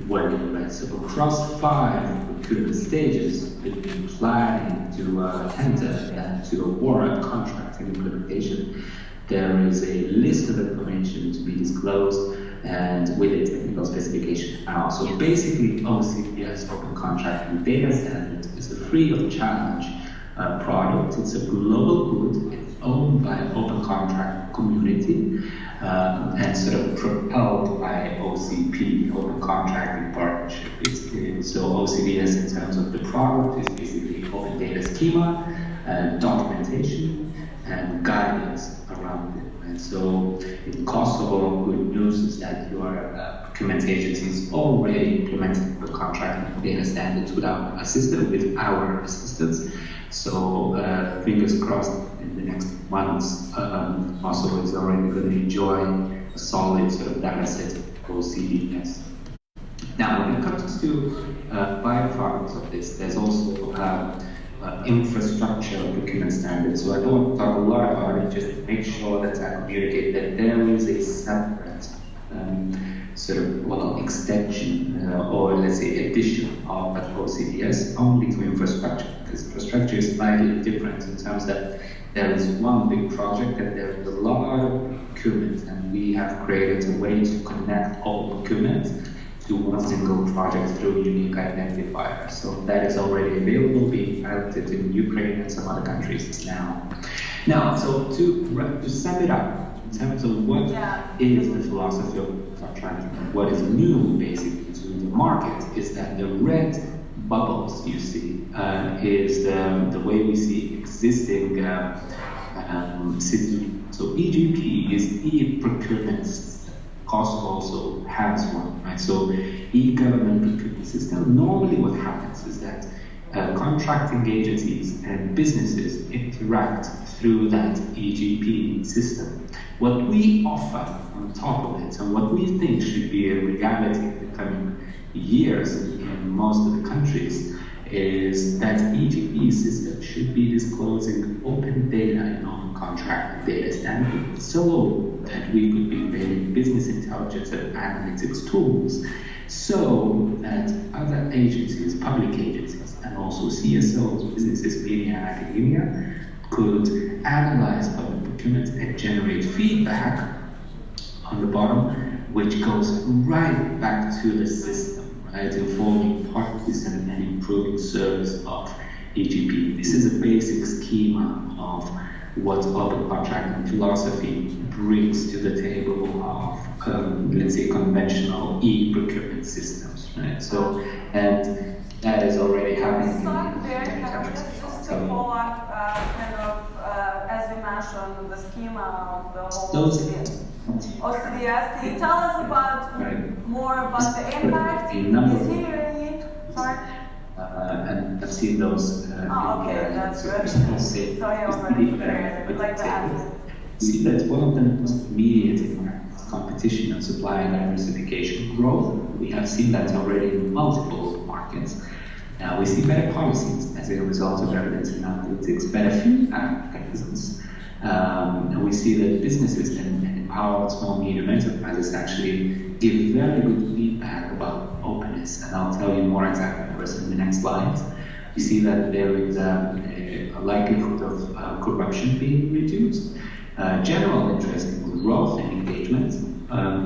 working, right? So across 5 procurement stages, between planning to tender and to award contract and implementation, there is a list of information to be disclosed and with a technical specification. So basically, OCPS, Open Contract and Data Standard, is a free of charge product. It's a global good. It's owned by Open Contract community and sort of propelled by OCP, Open Contracting Partnership. So OCPS, in terms of the product, is basically open data schema, documentation, and guidance around it. And so in Kosovo, good news is that your procurement agency is already implementing the contract and data standards with our assistance. So fingers crossed, in the next months, Kosovo is already going to enjoy a solid sort of data set of OCDS. Now, when it comes to byproducts of this, there's also infrastructure procurement standards. So I don't want to talk a lot about it, just to make sure that I communicate that there is a separate extension or let's say addition of OCDS only to infrastructure, because infrastructure is slightly different in terms that there is one big project and there is a lot of procurement, and we have created a way to connect all procurement to one single project through a unique identifier. So that is already available, being piloted in Ukraine and some other countries now. Now, so to sum it up, in terms of what is the philosophy of contracting and what is new basically to the market, is that the red bubbles you see is the way we see existing systems. So EGP is e-procurement system. Kosovo also has one, right? So e-government procurement system. Normally what happens is that contracting agencies and businesses interact through that EGP system. What we offer on top of it, and what we think should be a reality in the coming years in most of the countries, is that EGP system should be disclosing open data in open contract and data standard, so that we could be creating business intelligence and analytics tools, so that other agencies, public agencies, and also CSOs, businesses, media, and academia could analyze public procurement and generate feedback on the bottom, which goes right back to the system, right, informing parties and improving service of EGP. This is a basic schema of what open contracting philosophy brings to the table of, let's say, conventional e-procurement systems, right? So, and that is already happening in many countries. Just to follow up, as you mentioned, the schema of the whole OCDS. Can you tell us about more about the impact? Is here sorry? And I've seen those. Okay, that's good. Sorry, already. Like that. See that one of the most immediate impacts is competition and supply and diversification growth. We have seen that already in multiple markets. We see better policies as a result of evidence and analytics, better feedback mechanisms. And we see that businesses can empower small medium enterprises actually give very good feedback about openness. And I'll tell you more exactly in the next slides. We see that there is a likelihood of corruption being reduced, general interest in growth and engagement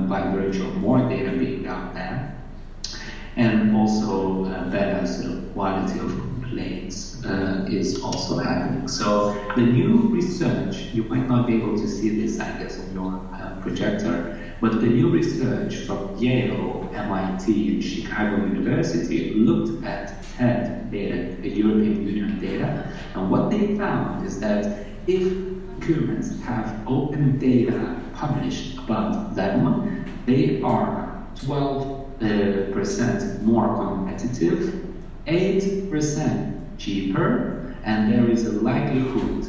by virtue of more data being out there, and also better sort of quality of complaints is also happening. So the new research, you might not be able to see this, I guess, on your projector, but the new research from Yale, MIT, and Chicago University looked at TED data, the European Union data, and what they found is that if procurements have open data published about them, they are 12% more competitive, 8% cheaper, and there is a likelihood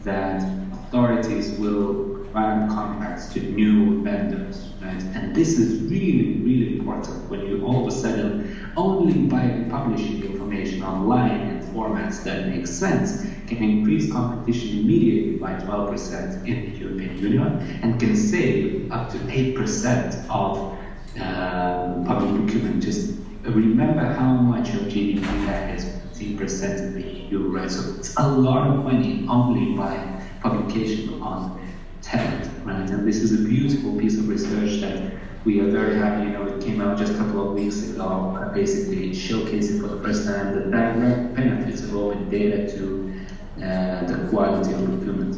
that authorities will grant contracts to new vendors, right? And this is really, really important when you all of a sudden, only by publishing information online in formats that make sense, can increase competition immediately by 12% in the European Union and can save up to 8% of public procurement. Just remember how much of GDP that is, 15% of the EU, right? So it's a lot of money only by publication on talent, right? And this is a beautiful piece of research that we are very happy, it came out just a couple of weeks ago, basically showcasing for the first time the direct benefits of open data to the quality of procurement.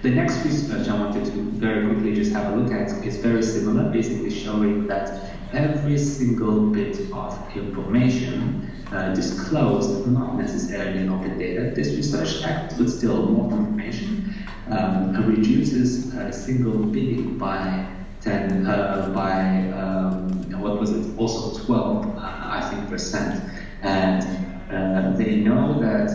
The next research I wanted to very quickly just have a look at is very similar, basically showing that every single bit of information disclosed, not necessarily in open data, this research act, but still more information, reduces a single bidding by 10, what was it, also 12, I think, percent. And they know that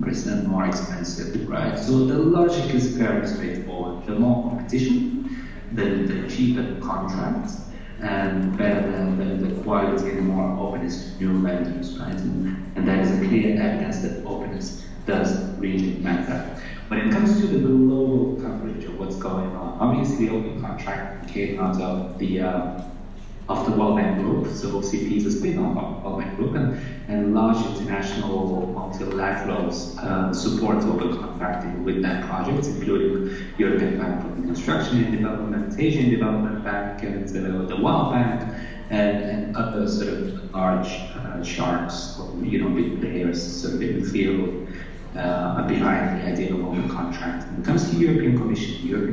percent more expensive, right? So the logic is very straightforward. The more competition, the cheaper the contract, and better the quality and more openness to new vendors, right? And that is a clear evidence that openness does really matter. When it comes to the global coverage of what's going on, obviously open contract came out of the World Bank Group, so OCP is a spin-off of the World Bank Group, and large international multilaterals support open contracting with their projects, including European Bank for Reconstruction and Development, Asian Development Bank, and the World Bank, and other sort of large sharks, or, big players sort of in the field behind the idea of open contract. When it comes to the European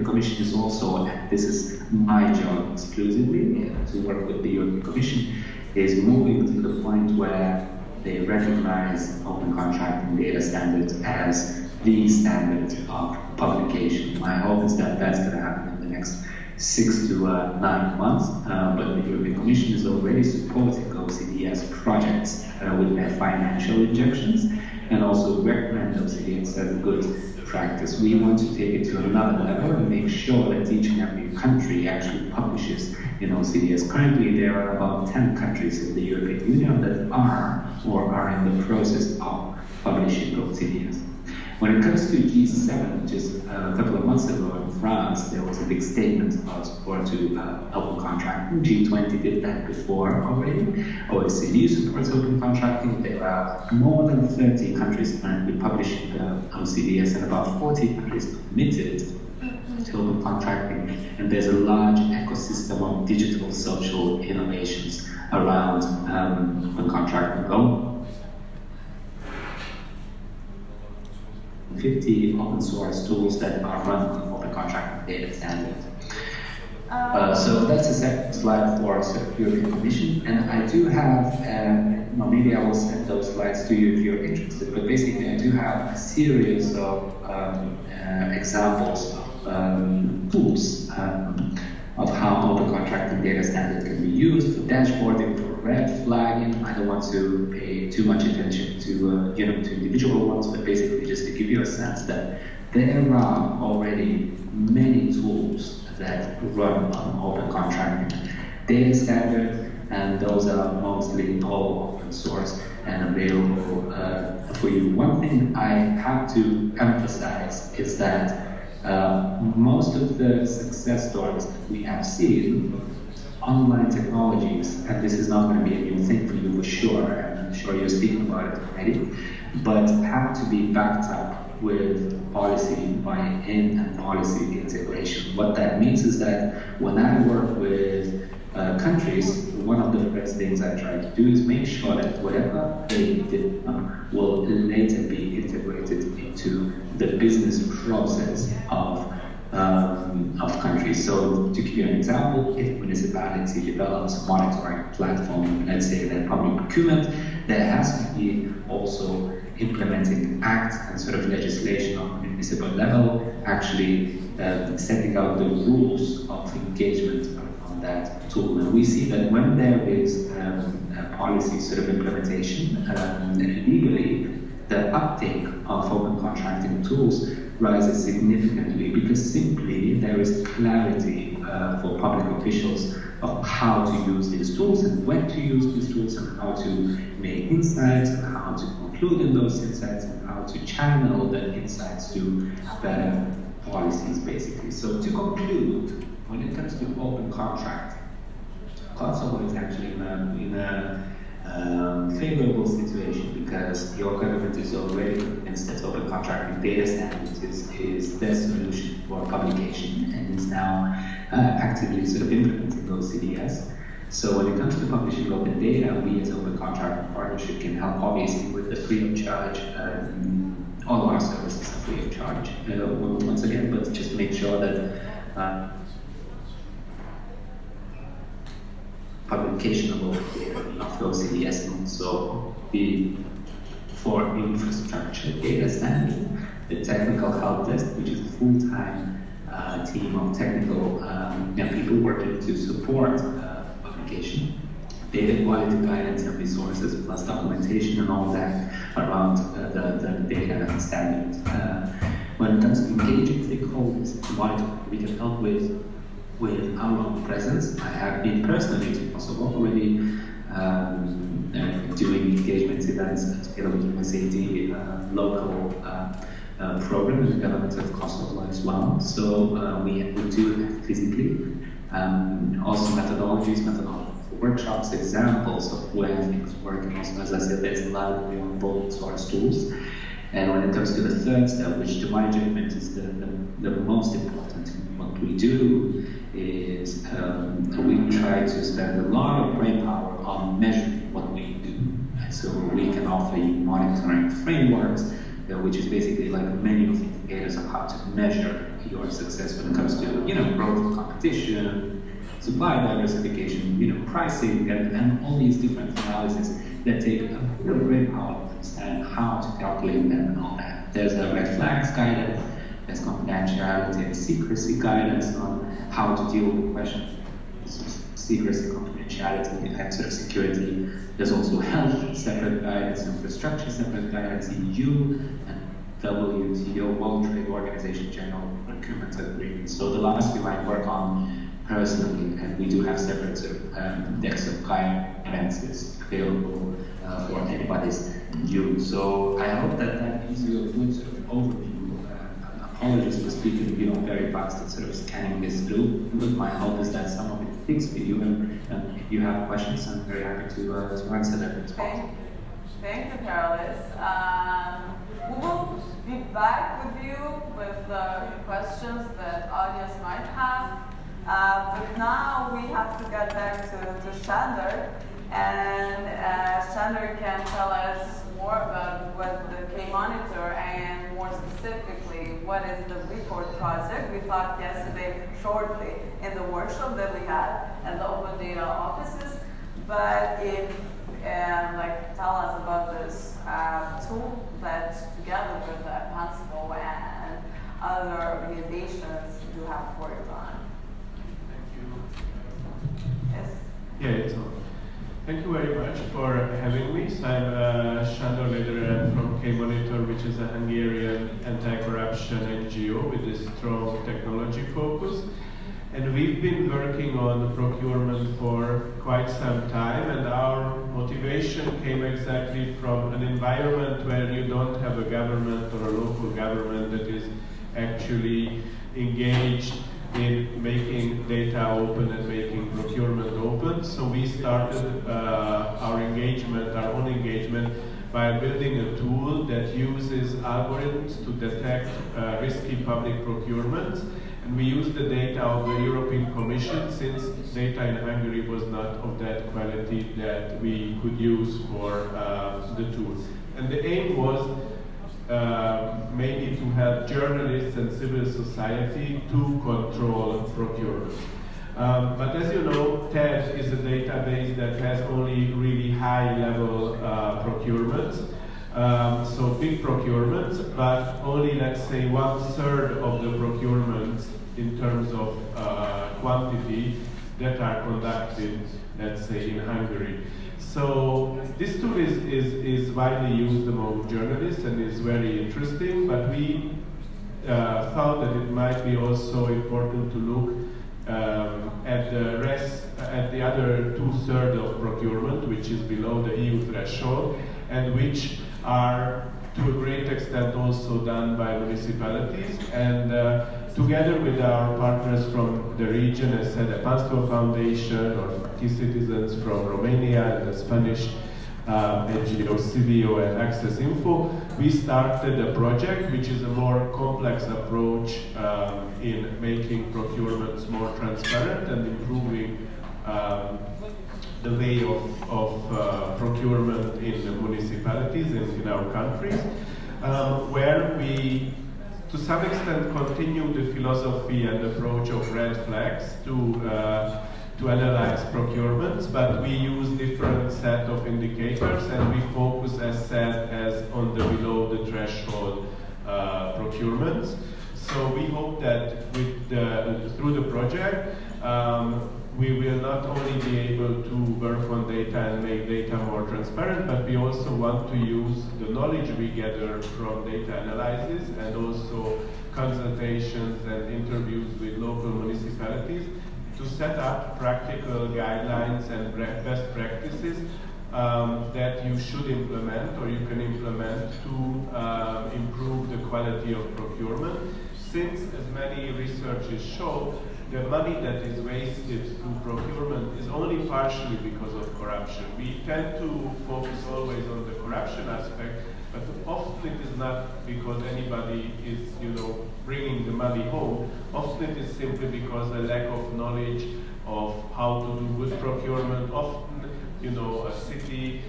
Commission is also, and this is my job exclusively, to work with the European Commission, is moving to the point where they recognize open contracting data standards as the standard of publication. My hope is that that's going to happen in the next 6 to 9 months, but the European Commission is already supporting OCDS projects with their financial injections, and also recommend OCDS as a good practice. We want to take it to another level and make sure that each and every country actually publishes in OCDS. Currently, there are about 10 countries in the European Union that are or are in the process of publishing OCDS. When it comes to G7, just a couple of months ago in France, there was a big statement about support to open contracting. G20 did that before already. OECD supports open contracting. There are more than 30 countries currently publishing OCDS, and about 40 countries committed to open contracting. And there's a large ecosystem of digital social innovations around open contracting. 50 open source tools that are run on open contracting data standards. So that's the second slide for the European Commission, and I do have, maybe I will send those slides to you if you're interested, but basically I do have a series of examples of tools of how open contracting data standard can be used for dashboarding, for red flagging. I don't want to pay too much attention to to individual ones, but basically just to give you a sense that there are already many tools that run on open contracting data standard, and those are mostly all open source and available for you. One thing I have to emphasize is that most of the success stories that we have seen, online technologies, and this is not going to be a new thing for you for sure, and I'm sure you're speaking about it already, but have to be backed up with policy buy-in and policy integration. What that means is that when I work with countries, one of the first things I try to do is make sure that whatever they did will later be integrated into the business process of countries. So to give you an example, if a municipality develops a monitoring platform, let's say that public procurement, there has to be also implementing acts and sort of legislation on the municipal level, actually setting out the rules of engagement on that tool. And we see that when there is a policy sort of implementation legally, the uptake of open contracting tools rises significantly, because simply there is clarity for public officials of how to use these tools and when to use these tools and how to make insights and how to conclude in those insights and how to channel the insights to better policies, basically. So to conclude, when it comes to open contract, Kosovo is actually in a favorable situation because your government is already convinced that open contract with data standards is the solution for publication and is now actively sort of implementing those CDS. So when it comes to publishing open data, we as Open Contract Partnership can help obviously with the free of charge, all our services are free of charge once again, but just make sure that publication of open data of those CDS can also be for infrastructure data standard. The technical help desk, which is a full-time team of technical people working to support publication, data quality guidance and resources, plus documentation and all that around the data standard. When it comes to engaging stakeholders, we can help with our own presence. I have been personally to Kosovo already doing engagement events together with USAID local program in the government of Kosovo as well. So we do have physically also methodologies for workshops, examples of where things work. And also, as I said, there's a lot of available source tools. And when it comes to the third step, which to my judgment is the most important, what we do is we try to spend a lot of brain power on measuring what we do. And so we can offer you monitoring frameworks, which is basically like many of the indicators of how to measure your success when it comes to growth of competition, supply diversification, pricing, and all these different analyses that take a bit of brain power to understand how to calculate them and all that. There's a red flags guidance, there's confidentiality and secrecy guidance on how to deal with questions of secrecy, confidentiality, and sort of security. There's also health separate guidance, infrastructure separate guidance, EU and WTO, World Trade Organization General Procurement Agreement. So the last few I work on personally, and we do have separate decks of guidances available for anybody's use. So I hope that gives you a good sort of overview. Apologies for speaking, very fast and sort of scanning this through. But my hope is that some of it fits for you, and if you have questions, I'm very happy to answer them. Thank you, Carlos. We will be back with you with the questions that audience might have. But now we have to get back to Shandor, and Shandor can tell us more about what the K-Monitor and more specifically what is the report project. We talked yesterday shortly in the workshop that we had at the Open Data offices, but tell us about this tool that together with Panama and other organizations you have worked on. Yes. Yeah, it's on. Thank you very much for having me. So I'm Shandor Lederer from K-Monitor, which is a Hungarian anti-corruption NGO with a strong technology focus. And we've been working on procurement for quite some time, and our motivation came exactly from an environment where you don't have a government or a local government that is actually engaged in making data open and making procurement open. So we started our own engagement, by building a tool that uses algorithms to detect risky public procurement. And we use the data of the European Commission, since data in Hungary was not of that quality that we could use for the tool. And the aim was maybe to help journalists and civil society to control procurement. But as you know, TED is a database that has only really high-level procurements, so big procurements, but only, let's say, 1/3 of the procurements in terms of quantity that are conducted, let's say, in Hungary. So this tool is widely used among journalists and is very interesting, but we thought that it might be also important to look at the other 2/3 of procurement, which is below the EU threshold, and which are to a great extent also done by municipalities, and together with our partners from the region, as said, the Panama Foundation or key citizens from Romania and the Spanish NGO Civio and Access Info, we started a project which is a more complex approach in making procurements more transparent and improving the way of procurement in the municipalities in our countries, where we, to some extent, continue the philosophy and approach of red flags to analyze procurements, but we use different set of indicators, and we focus, as said, as on the below the threshold procurements. So we hope that with through the project, we will not only be able to work on data and make data more transparent, but we also want to use the knowledge we gather from data analysis and also consultations and interviews with local municipalities to set up practical guidelines and best practices that you should implement or you can implement to improve the quality of procurement. Since, as many researches show, the money that is wasted through procurement is only partially because of corruption. We tend to focus always on the corruption aspect, but often it is not because anybody is, bringing the money home. Often it is simply because a lack of knowledge of how to do good procurement. Often, a city,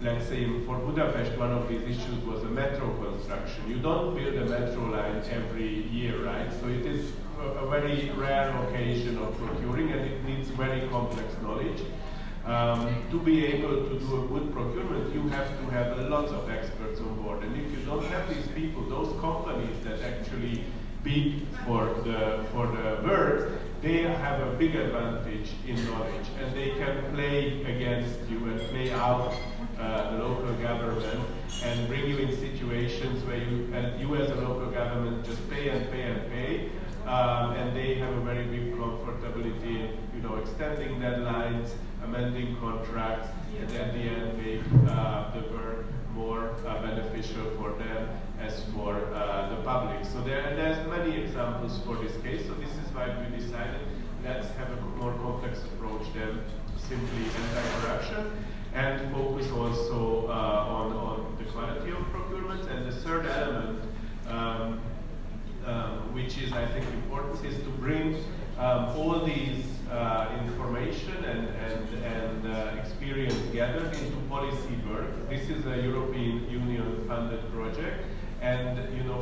let's say for Budapest, one of these issues was a metro construction. You don't build a metro line every year, right? So it is a very rare occasion of procuring, and it needs very complex knowledge. To be able to do a good procurement, you have to have lots of experts on board. And if you don't have these people, those companies that actually bid for the work, they have a big advantage in knowledge, and they can play against you and play out the local government and bring you in situations where you as a local government just pay and pay and pay, and they have a very big comfortability in extending deadlines, amending contracts, and at the end make the work more beneficial for them as for the public. So there's many examples for this case. So this is why we decided let's have a more complex approach than simply anti-corruption, and focus also on the quality of procurement. And the third element, which is I think important, is to bring all these information and experience gathered into policy work. This is a European Union funded project, and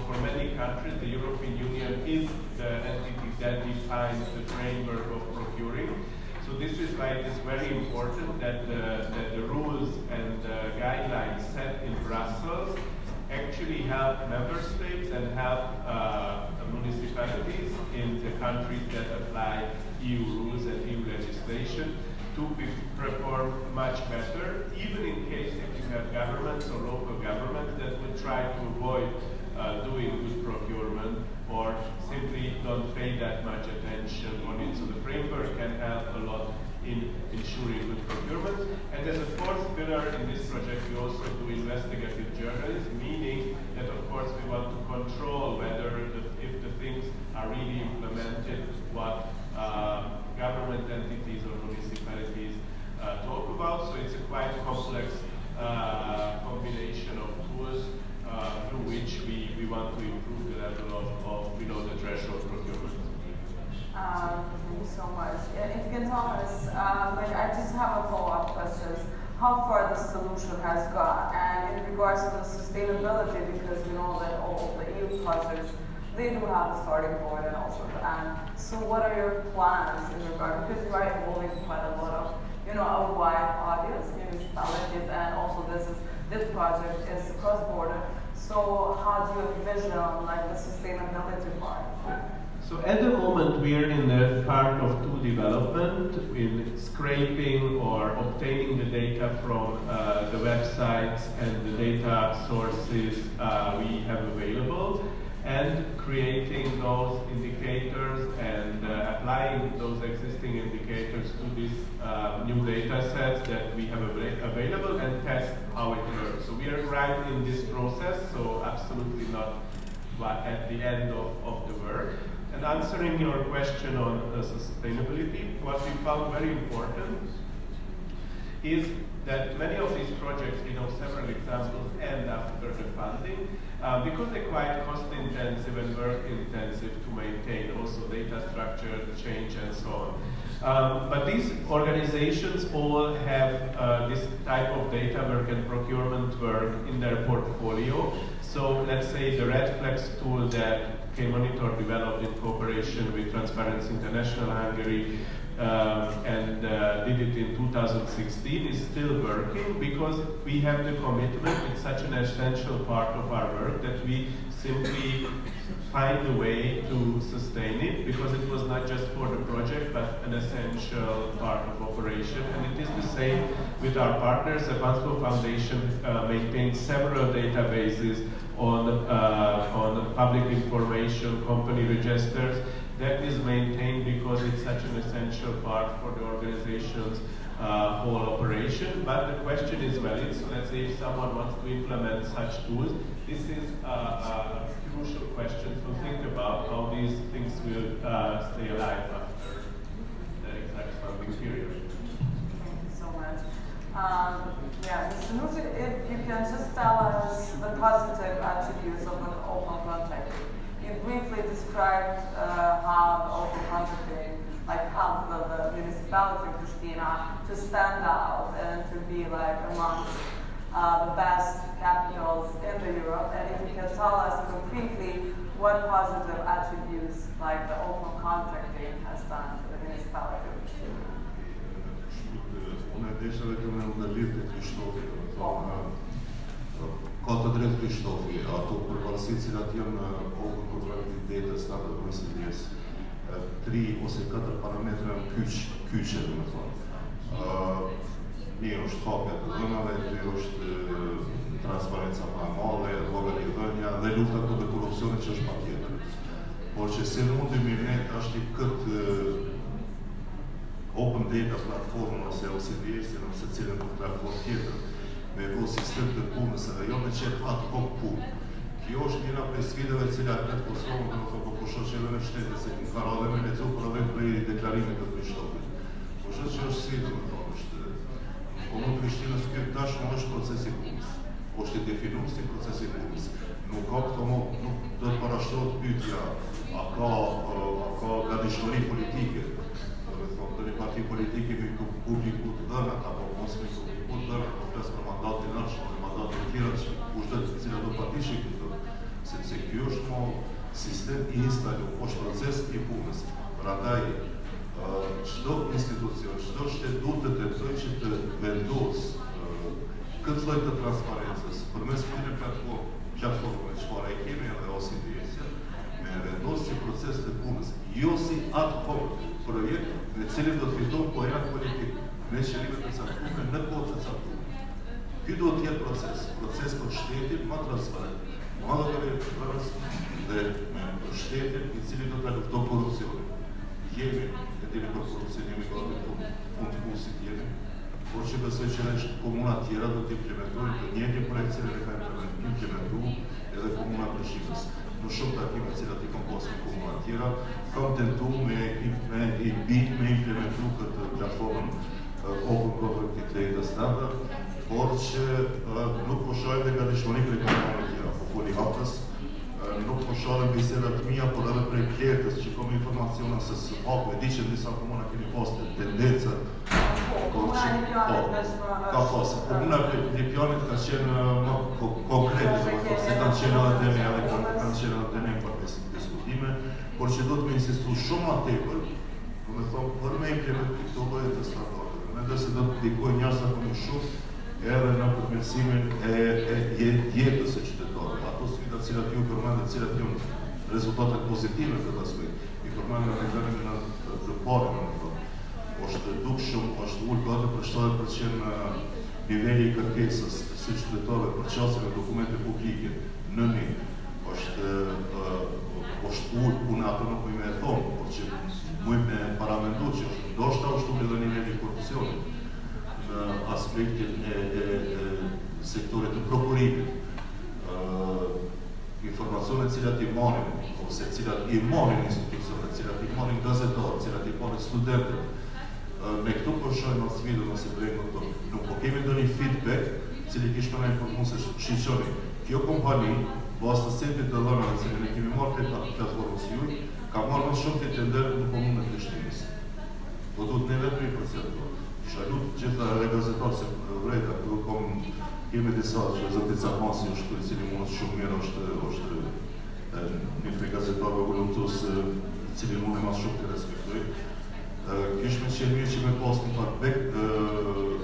for many countries the European Union is the entity that defines the framework of procuring. So this is why it is very important that the rules and guidelines set in Brussels actually help member states and help municipalities in the countries that apply EU rules and EU legislation to perform much better, even in case if you have governments or local governments that would try to avoid doing good procurement or simply don't pay that much attention on it. So the framework can help a lot in ensuring good procurement. And as a fourth pillar in this project, we also do investigative journalism, meaning that of course we want to control whether if the things are really implemented, what government entities or municipalities talk about. So it's a quite complex combination of tools through which we want to improve the level of the threshold procurement. Thank you so much. If you can tell us, I just have a follow-up question. How far the solution has gone, and in regards to the sustainability, because we know that all of the EU projects, they do have a starting point and also the end. So what are your plans in regard, because you are involving quite a lot of, a wide audience, municipalities, and also this project is cross-border. So how do you envision the sustainability part? So at the moment we are in the part of tool development, in scraping or obtaining the data from the websites and the data sources we have available. and creating those indicators and applying those existing indicators to these new data sets that we have available and test how it works. So we are right in this process, so absolutely not at the end of the work. And answering your question on sustainability, what we found very important is that many of these projects, several examples end after the funding, because they're quite cost-intensive and work-intensive to maintain, also data structure, change, and so on. But these organizations all have this type of data work and procurement work in their portfolio. So let's say the Red Flags tool that K-Monitor developed in cooperation with Transparency International Hungary and did it in 2016 is still working because we have the commitment. It's such an essential part of our work that we simply find a way to sustain it because it was not just for the project but an essential part of operation. And it is the same with our partners. The Bansko Foundation maintains several databases on public information, company registers. That is maintained because it's such an essential part for the organization's whole operation. But the question is valid. So let's say if someone wants to implement such tools, this is a crucial question to think about how these things will stay alive after the exact funding period. Thank you so much. Mr. Nuti, if you can just tell us the positive attributes of an open contract. You briefly described how the open contracting helped the municipality of Pristina to stand out and to be amongst the best capitals in the Europe. And if you can tell us concretely what positive attributes the open contracting has done to the municipality of Pristina. Kot adres Krištofi, a to prevalsiziratjon open contracting data standard OECD's 3 ose 4 parametra kyçe dhe me thonë. Një është hapja të dhënave, dy është transparenca më e madhe, llogaridhënia dhe lufta kundër korrupsionit që është patjetër. Por që se mundemi ne tash këtë open data platformën ose OECD's-in ose cilën platformë tjetër me vo sistem të punës edhe jo me qenë ad hoc punë. Kjo është njëra prej sfidave të cilat në Kosovë do të po shoh edhe në shtetet se ka rrodhë me lexu për edhe prej deklarimit të Prishtopit. Po shoh që është sfidë më thonë është. Komo Prishtinës ky tashmë është procesi i punës. Është definuar si procesi i punës. Nuk ka këto nuk do të parashtrohet pyetja a ka gatishmëri politike. Do të thonë të një parti politike me publiku të dhëna apo mos me publiku të dhëna, po flas për mandatin e nërshëm, për mandatin e tjera që kushdo të cilat do partishin këto. Sepse kjo është mo sistem i instaluar, është proces i punës. Prandaj çdo institucion, çdo shtet duhet të tentojë që të vendosë këtë lloj të transparencës përmes këtyre platformave çfarë e kemi edhe OECD-s, me vendosë si proces të punës, jo si ad hoc projekt me cilin do të fitojmë pojat politik me qëllime të caktuara në kohë të caktuara. Ky duhet të jetë proces për shtetin më transparent. Llogaridhënës dhe me shtetin i cili do ta lufton korrupsionin. Jemi e dini për korrupsion, jemi gati fund pusit jemi, por që besoj që edhe komuna tjera do të implementojnë të njëjtin projekt që ne kanë implementuar edhe komuna e Prishtinës. Në shumë takime të cilat i kam pasur me komuna tjera, kam tentuar me implementu këtë platformën open contracting data standard, por që nuk po shohim dhe gatishmëri prej komunave tjera, po foli hapës, nuk po shohim bisedat mia, por edhe prej klientës që kam informacione se e di që në disa komuna keni pasur tendencë ka pasur. Komuna e Lipjanit ka qenë më konkrete, se kanë qenë edhe teme për diskutime, por që do të me insistu shumë më tepër, do me thonë, për me implementu këto lloje të standardeve. Mendoj se do të ndikojë jashtëzakonisht shumë edhe në përmirësimin e jetës së qytetarëve. Ato sfida të cilat ju përmendët, cilat janë rezultatet pozitive në këtë aspekt. I përmendën në deklarimin të parë, domethënë. Është dukshëm, është ulë gati për 70% niveli i kërkesës së qytetarëve për çastjen e dokumente publike në një. Është është punato nuk me e thonë, por që mujt me paramendu që ndoshta është edhe nivelli korupcionit në aspektin e sektorit të prokurimit. Informacionet cilat i marrin, ose cilat i marrin institucionet, cilat i marrin gazetarët, cilat i marrin studentët, me këtu përshojnë në sfidën ose brejnë këto. Nuk po kemi ndonjë feedback, cili kishme në informu se shqiqoni. Kjo kompani, basta sepit të dhënave, se ne kemi marrë të platformës juj, ka marrë në shumë të tenderë në komunë në Prishtinës. Po duhet neve 3%. Shalut gjitha edhe gazetarë se vrejta, kemi disa që zëtit Zakmasi është të cili mund shumë mirë është një prej gazetarëve voluntus cili mund e mas shumë të respektoj. Kishme qenë mirë që me pas një pak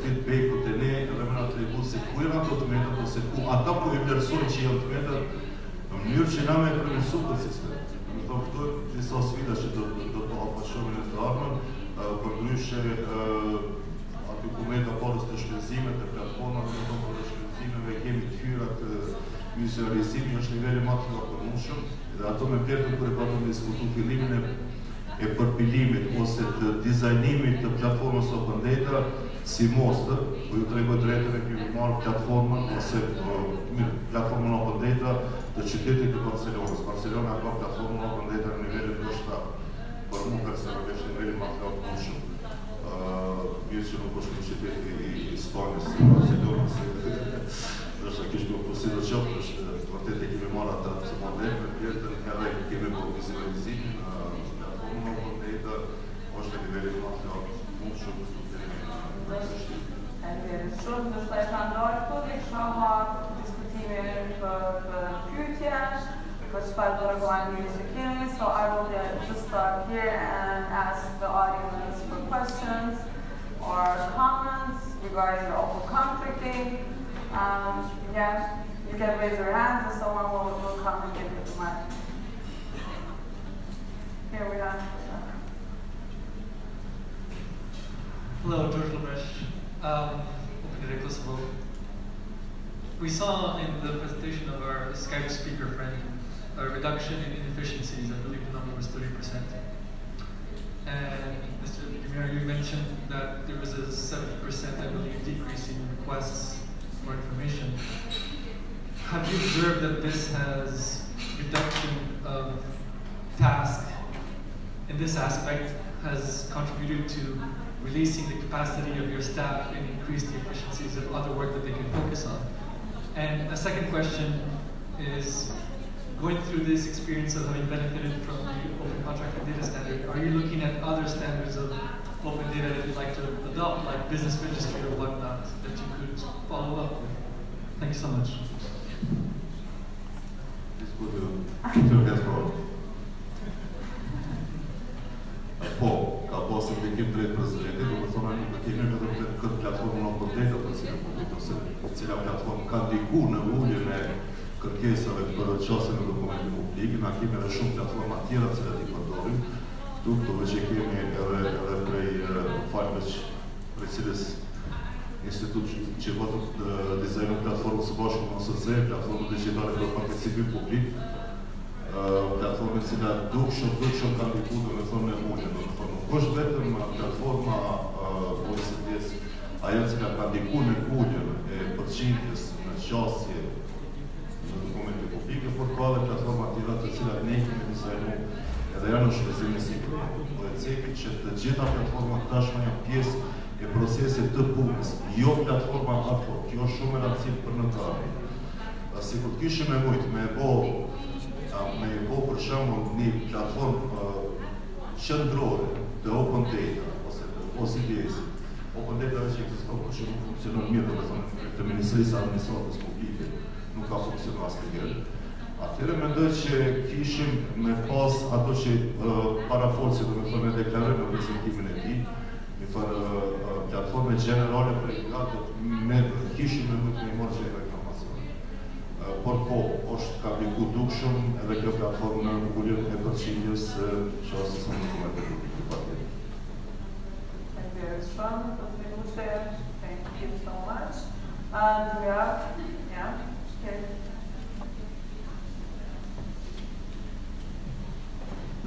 feedback-ut e ne edhe me nga të regut se ku e nga të metat ose ku ata po i vlerësojnë që janë të metat në mënyrë që na me e përmirësu këtë sistem. Në thonë këto disa sfida që do të apashome në të armën, përndryshe dokumenta parës të shpenzimet, të platformat të shpenzimeve, kemi të hyrat vizualizimi është nivelli ma të përmushëm, dhe ato me pjetën kërë pato me diskutu fillimin e përpilimit ose të dizajnimit të platformës open data si mostër, po ju të regoj drejtën e kemi marrë platformën ose platformën open data të qytetit të Barcelonës. Barcelona ka platformën open data në nivellit të shta, për mu personalisht është nivelli ma të përmushëm. Mirë që nuk është në qyteti i Spanjës, Barcelonës, nështë kishë nuk përsi do qëpë, është vërtet e kemi marrë atë të modern, në pjetën edhe kemi po vizualizimin, platformën open data është në nivellit ma të përmushëm. Shumë do shtaj shëndorë këtu, dhe këshoha diskutime për pyetje, për çfarë do reagojnë që kemi, so I will just start here and ask the audience for questions or comments regarding the open contracting. Yeah, you can raise your hands and someone will come and give you the mic. Here we are. Hello, George Lebrecht. We saw in the presentation of our Skype speaker friend a reduction in inefficiencies. I believe the number was 30%. And Mr. Dimir, you mentioned that there was a 70%, I believe, decrease in requests for information. Have you observed that this has reduction of task in this aspect has contributed to releasing the capacity of your staff and increase the efficiencies of other work that they can focus on? And a second question is, going through this experience of having benefited from the Open Contract and Data Standard, are you looking at other standards of open data that you'd like to adopt, like business registry or whatnot, that you could follow up with? Thank you so much. Po, ka pasë të ekip drejt prezidenti, do më thonë një kemi vetëm këtë platformën open data për cilën publik, ose cila platformë ka ndiku në ulljen e kërkesave për qasën e dokumentit publik, na kemi edhe shumë platforma tjera cilat i përdorim, këtu që kemi edhe prej falësh prej cilës institut që vëtë dizajnu platformën së bashku në OSC, platformën digitale për participim publik, platformën cila dukshëm ka ndiku do me thonë në ulljen, do me thonë nuk është vetëm platforma OECD-s, ajo cila ka ndiku në ulljen e përqindjes në qasje në dokumente publike, por ka dhe platforma tjera të cilat ne kemi dizajnu edhe janë në shpesimi si OECD që të gjitha platforma tashme janë pjesë e procesit të punës, jo platforma ato, kjo është shumë e rëndësishme për në tani. Sikur kishim e mujt me e bo për shembull një platformë qendrore të open data ose të OCD-s. Open data që ekziston por që nuk funksionon mirë, do të thonë të Ministrisë së Administratës Publike nuk ka funksionuar asnjëherë. Atëherë mendoj që kishim me pas ato që parafolsi, do të thonë deklarojnë në prezantimin e tij, një farë platforme gjenerale për regulator, kishim me mund të marrë që por po, është ka bliku dukshëm edhe kjo platformë në ulljen e përqindjes që asë së në dokumente publike patjetër. Thank you, Sean. Thank you so much. Yeah, okay.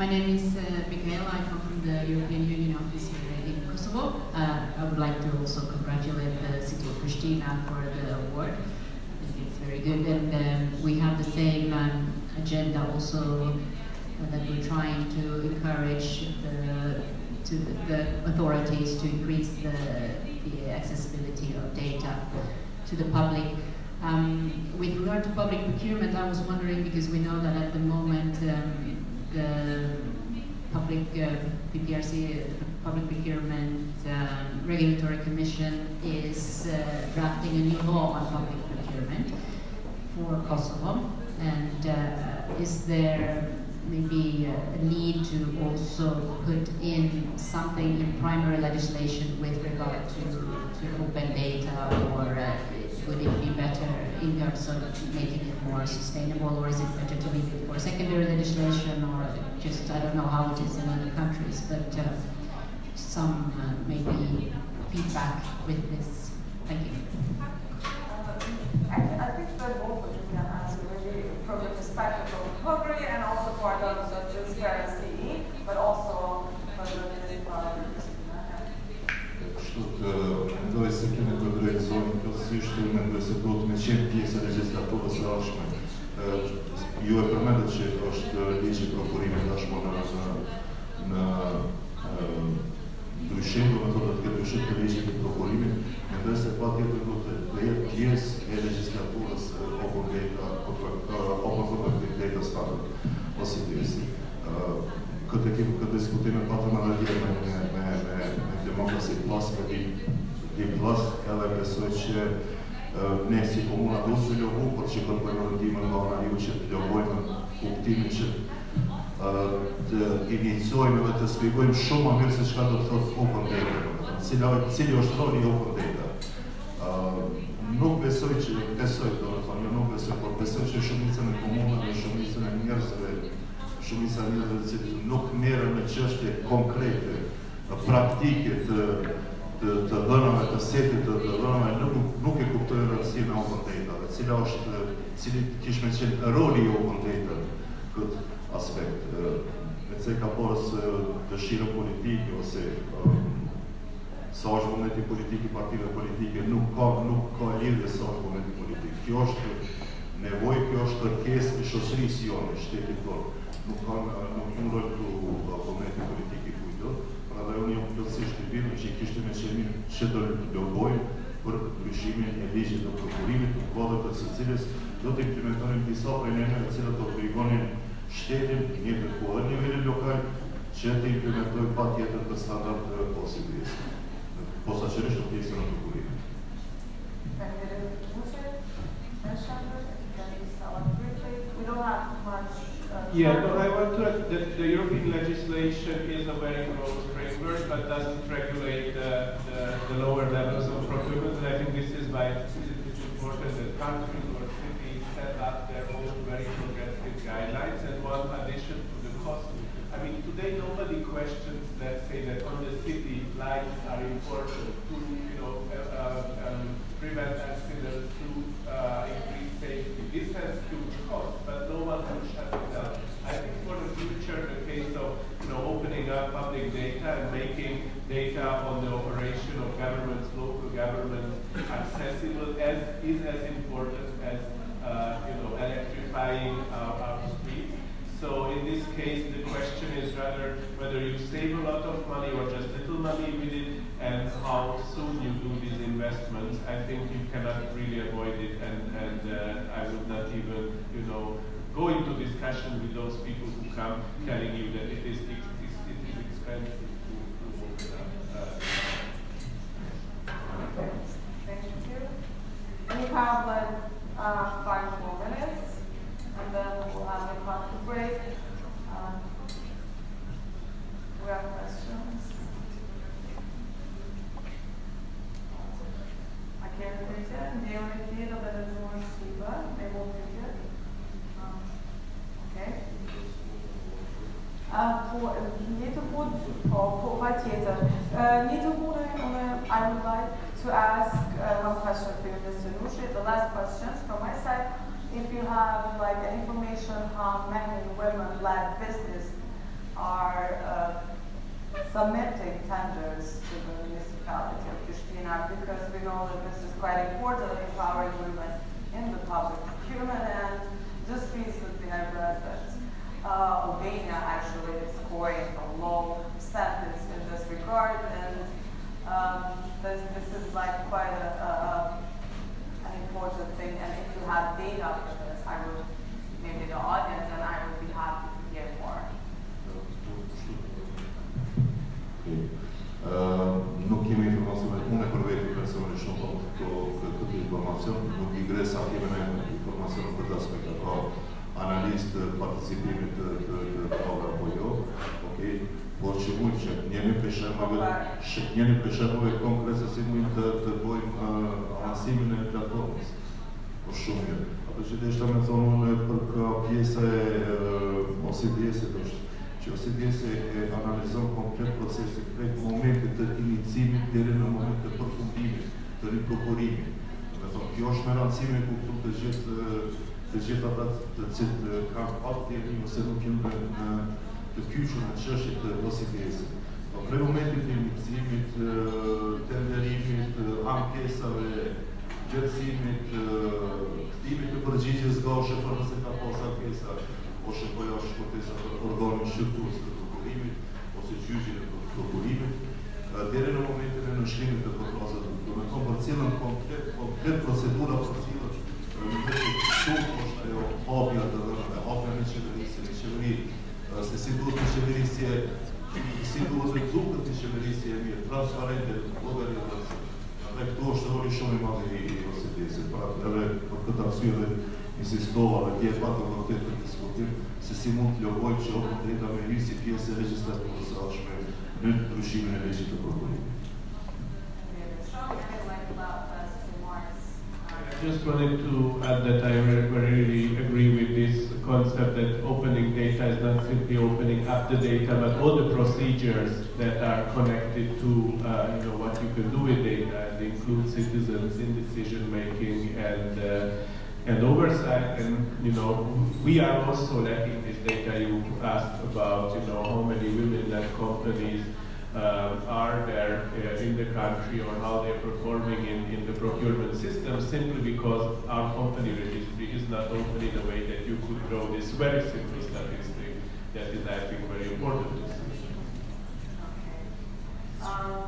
My name is Michaela. I come from the European Union office here in Kosovo. I would like to also congratulate the city of Pristina for the award. I think it's very good, and we have the same agenda also that we're trying to encourage the authorities to increase the accessibility of data to the public. With regard to public procurement, I was wondering, because we know that at the moment the public PPRC, Public Procurement Regulatory Commission, is drafting a new law on public procurement for Kosovo. And is there maybe a need to also put in something in primary legislation with regard to open data, or would it be better in terms of making it more sustainable, or is it better to leave it for secondary legislation, or just, I don't know how it is in other countries, but some maybe feedback with this. Thank you. I think that both of you can answer really from the perspective of recovery and also part of the transparency, but also from the Dove se kene të drejtësojnë kësisht mendoj se duhet me qenë pjesë e legjislaturës së ardhshme. Ju e përmendët që është ligji i prokurimit tashmë në ndryshim, do të thotë të ketë ndryshim të ligjit të prokurimit, mendoj se patjetër duhet të jetë pjesë e legjislaturës open data standard ose DSI. Këtë diskutime patëm edhe djerë me Democracy Plus, me D Plus, edhe besoj që ne si komuna duhet të ljohu, por që kërkojmë rëndimën nga ona ju që të ljohojmë kuptimin që të iniciojmë dhe të spjegojmë shumë më mirë se çka do të thotë open data, cili është roli i open data. Nuk besoj që, nuk besoj, por besoj që shumicën e komunave, shumicën e njerëzve, shumica e njerëzve që nuk merren me çështje konkrete, praktike të dhënave, të setit të dhënave, nuk e kuptojnë rëndësinë e open data, cili kishme qenë roli i open data këtë aspekt. Me se ka porës dëshirë politike ose sa është momenti politik i partive politike, nuk ka lidhje sa është momenti politik. Kjo është nevojë, kjo është kërkesë e shoqërisë jonë, shtetit tonë. Nuk rol të momenti politik i kujtë. Pra dhe unë jam plotësisht i bindur që i kishte me qenë që të lobojnë për ndryshimin e ligjit të prokurimit, në kodët të së cilës do të implementonin disa prej neneve të cilat do të obligonin shtetin, njëtë ku edhe nivelin lokal, që të implementojnë patjetër të standard posibilis. Posaçërisht të pjesën e prokurimit. We don't have much. Yeah, no, I want to add that the European legislation is a very broad framework, but doesn't regulate the lower levels of procurement. And I think this is why it's important that countries or cities set up their own very progressive guidelines. And one addition to the cost. I mean, today nobody questions, let's say, that on the city lights are important to, prevent accidents, to increase safety. This has huge costs, but no one can shut it down. I think for the future, the case of opening up public data and making data on the operation of governments, local governments, accessible is as important as electrifying our streets. So in this case, the question is rather whether you save a lot of money or just little money with it, and how soon you do these investments. I think you cannot really avoid it, and I would not even, go into discussion with those people who come telling you that it is expensive to open up. Okay, thank you. We have like 5 more minutes, and then we'll have a coffee break. We have questions. I can't repeat it. Do you repeat it? But it's more Shiva. They won't repeat it. Okay. I would like to ask one question for you, Mr. Nushi. The last questions from my side. If you have like information how men and women led business are submitting tenders to the municipality of Pristina, because we know that this is quite important, empowering women in the public procurement. And just recently I read that Albania actually is scoring a low percentage in this regard, and this is like quite an important thing. And if you have data for this, I would, maybe the audience and I would be happy to hear more. Nuk kemi informacione, unë e për vetë personalisht shumë këtë informacion, nuk I gre sa kemi në informacion për të aspekta, ka analist të participimit të prave apo jo, okay? Por që mund që njeni për shemove konkret se si mund të bojmë avansimin e platformës, por shumë mirë. Ato që të ishte me thonë unë për ka pjesë ose pjesë është, që ose pjesë e analizon komplet procesin prej momentit të inicimit deri në moment të përfundimit, të riprokurimit. Me thonë, kjo është me rëndësime ku këtu të gjithë ata të cilë kanë pak deri ose nuk jenë të kyçur në çështjet të ose pjesë. Prej momentit të inicimit, tenderimit, ankesave, gjerësimit, kthimit të përgjigjes goshe për nëse ka pas ankesa, ose po jo shkotesa për organin shqyrtues të prokurimit, ose gjyqin e prokurimit, deri në momentin e nënshkrimit të përkazave. Do me thonë për cilën komplet procedura për cilën në shumë është ajo hapja të dhënave, hapja në qeverisje, në qeveri, se si duhet në qeverisje, si duhet në duket në qeverisje e mirë, transparente, logaritës. Dhe këtu është roli shumë I madh I OSD-s, edhe për këtë arsye dhe insistova dhe tjetë patë në vërtet të diskutim se si mund të logojmë që opën drejta me hirë si pjesë e legislaturës së ardhshme në ndryshimin e legjit të prokurimit. I just wanted to add that I really agree with this concept that opening data is not simply opening up the data, but all the procedures that are connected to what you can do with data, and include citizens in decision making and oversight. And we are also lacking this data. You asked about how many women at companies are there in the country, or how they're performing in the procurement system, simply because our company registry is not open in a way that you could draw this very simple statistic that is, I think, very important to see. Okay.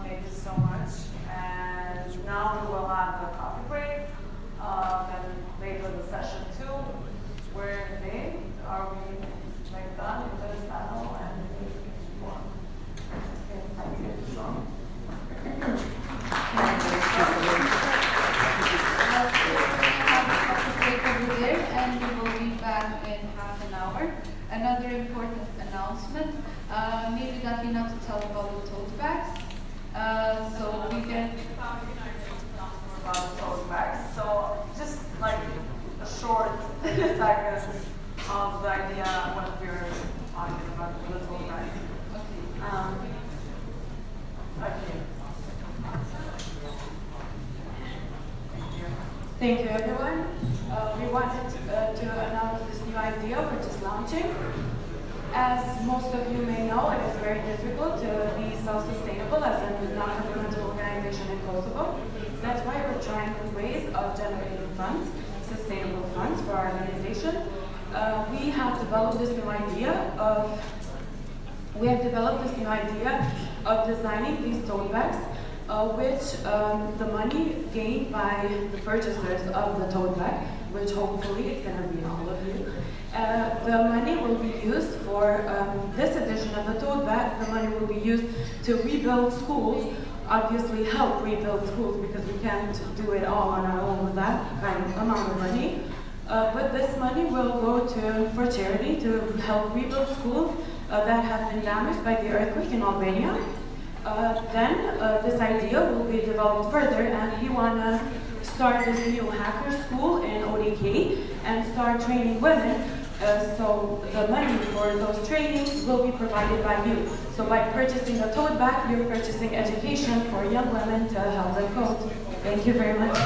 Thank you so much. And now we will have the coffee break. Then later the session 2. Where they are we done with this panel and thank you. Over there, and we will be back in half an hour. Another important announcement, maybe that we not to tell about the tote bags. So we can about tote bags. So just like a short second of the idea what we're talking about the tote bags. Okay. Thank you, everyone. We wanted to announce this new idea we're just launching. As most of you may know, it is very difficult to be self-sustainable as a non-governmental organization in Kosovo. That's why we're trying with ways of generating funds, sustainable funds for our organization. We have developed this new idea of designing these tote bags, which the money gained by the purchasers of the tote bag, which hopefully it's going to be all of you, the money will be used for this edition of the tote bag. The money will be used to rebuild schools, obviously help rebuild schools because we can't do it all on our own with that kind of amount of money. But this money will go for charity to help rebuild schools that have been damaged by the earthquake in Albania. Then this idea will be developed further, and we want to start this new hacker school in ODK and start training women. So the money for those trainings will be provided by you. So by purchasing the tote bag, you're purchasing education for young women to help them code. Thank you very much.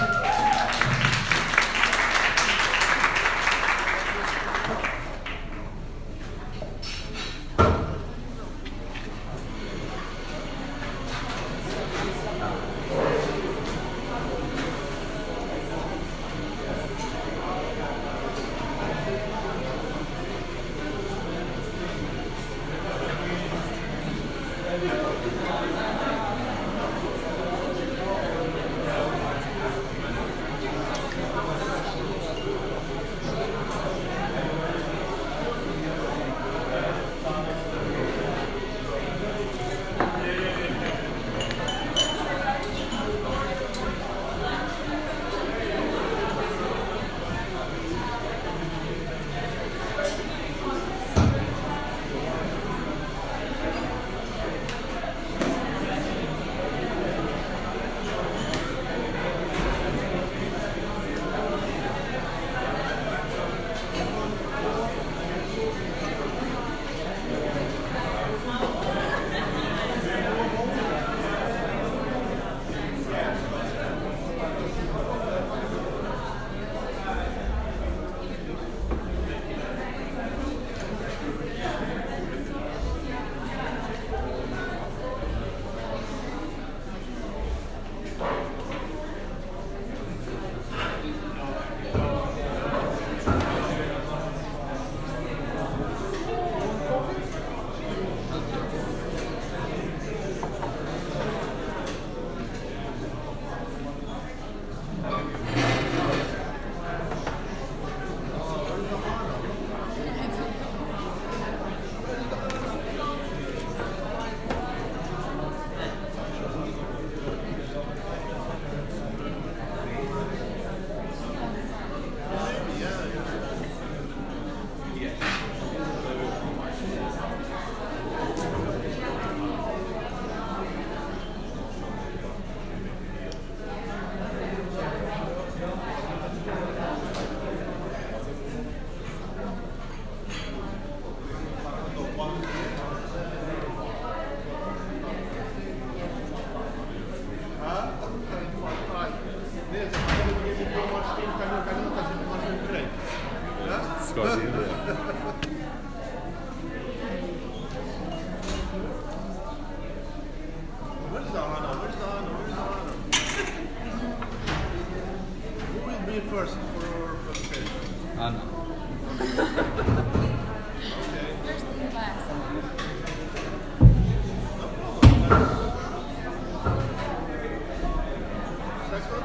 first for our presentation? Anna. Okay. First and last. Second?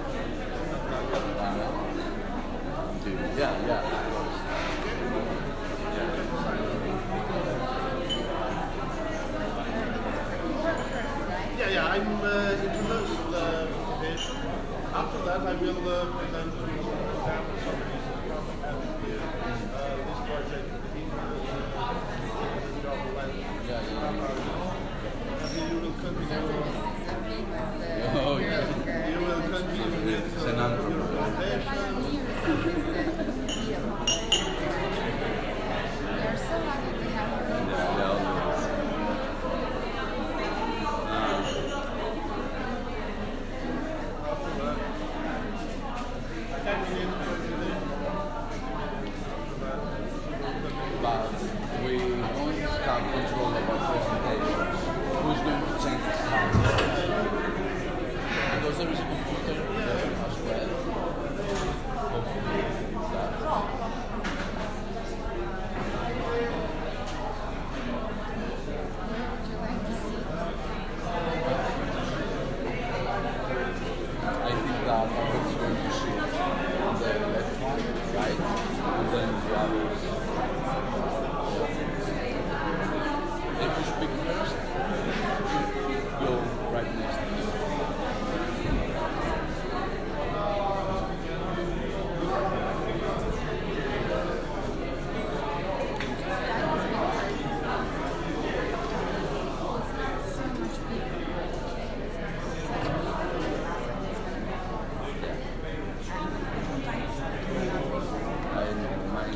Yeah. Yeah, I'm introduce the presentation. After that, I will present to you examples of this project and you will continue. Oh, yeah. You will continue with your presentation. We are so lucky to have you. But we don't have control of our presentations. Who's going to change the sound? Because there is a computer there as well. Hopefully I think that everyone's going to see the left one, right, and then the others. If you speak first, go right next to me.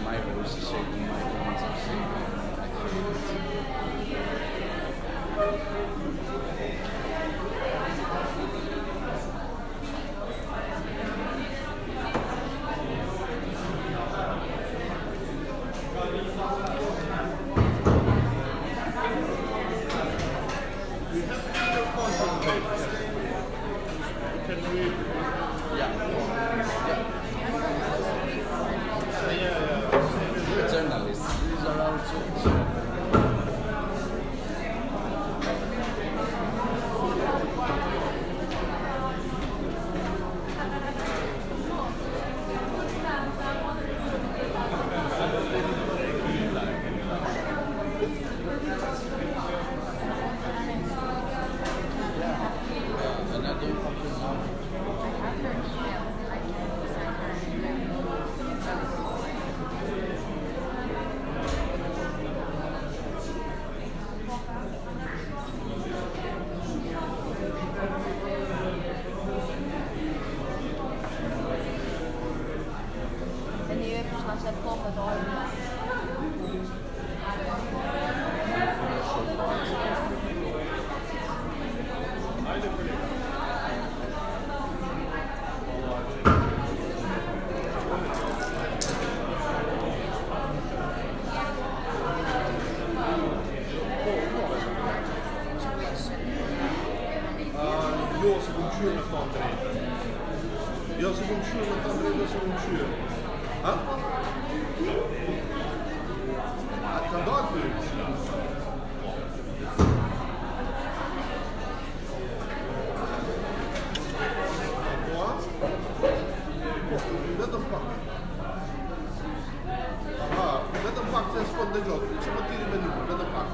My voice is shaking, my hands are shaking. We have to do a presentation. Can we? Yeah. Journalists, these are our tools. And I don't have your number. En nu är kanske kommit år. Eu sou um tio na André. Eu sou um tio na André, eu sou um tio. Hã? Tá doido? Vedem pak. Aha, vedem pak se spadne job. Ce mă tiri meniu, vedem pak.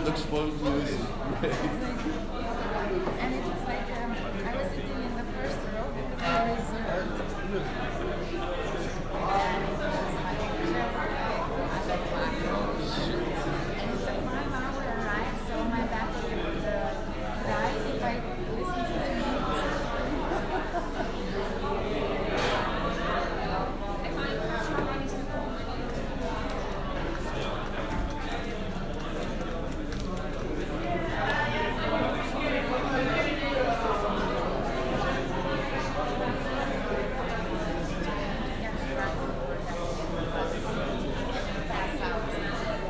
looks forward to this. And it's like I was sitting in the first row because I reserved. And it's a 5-hour ride, so my battery would die if I listen to the music.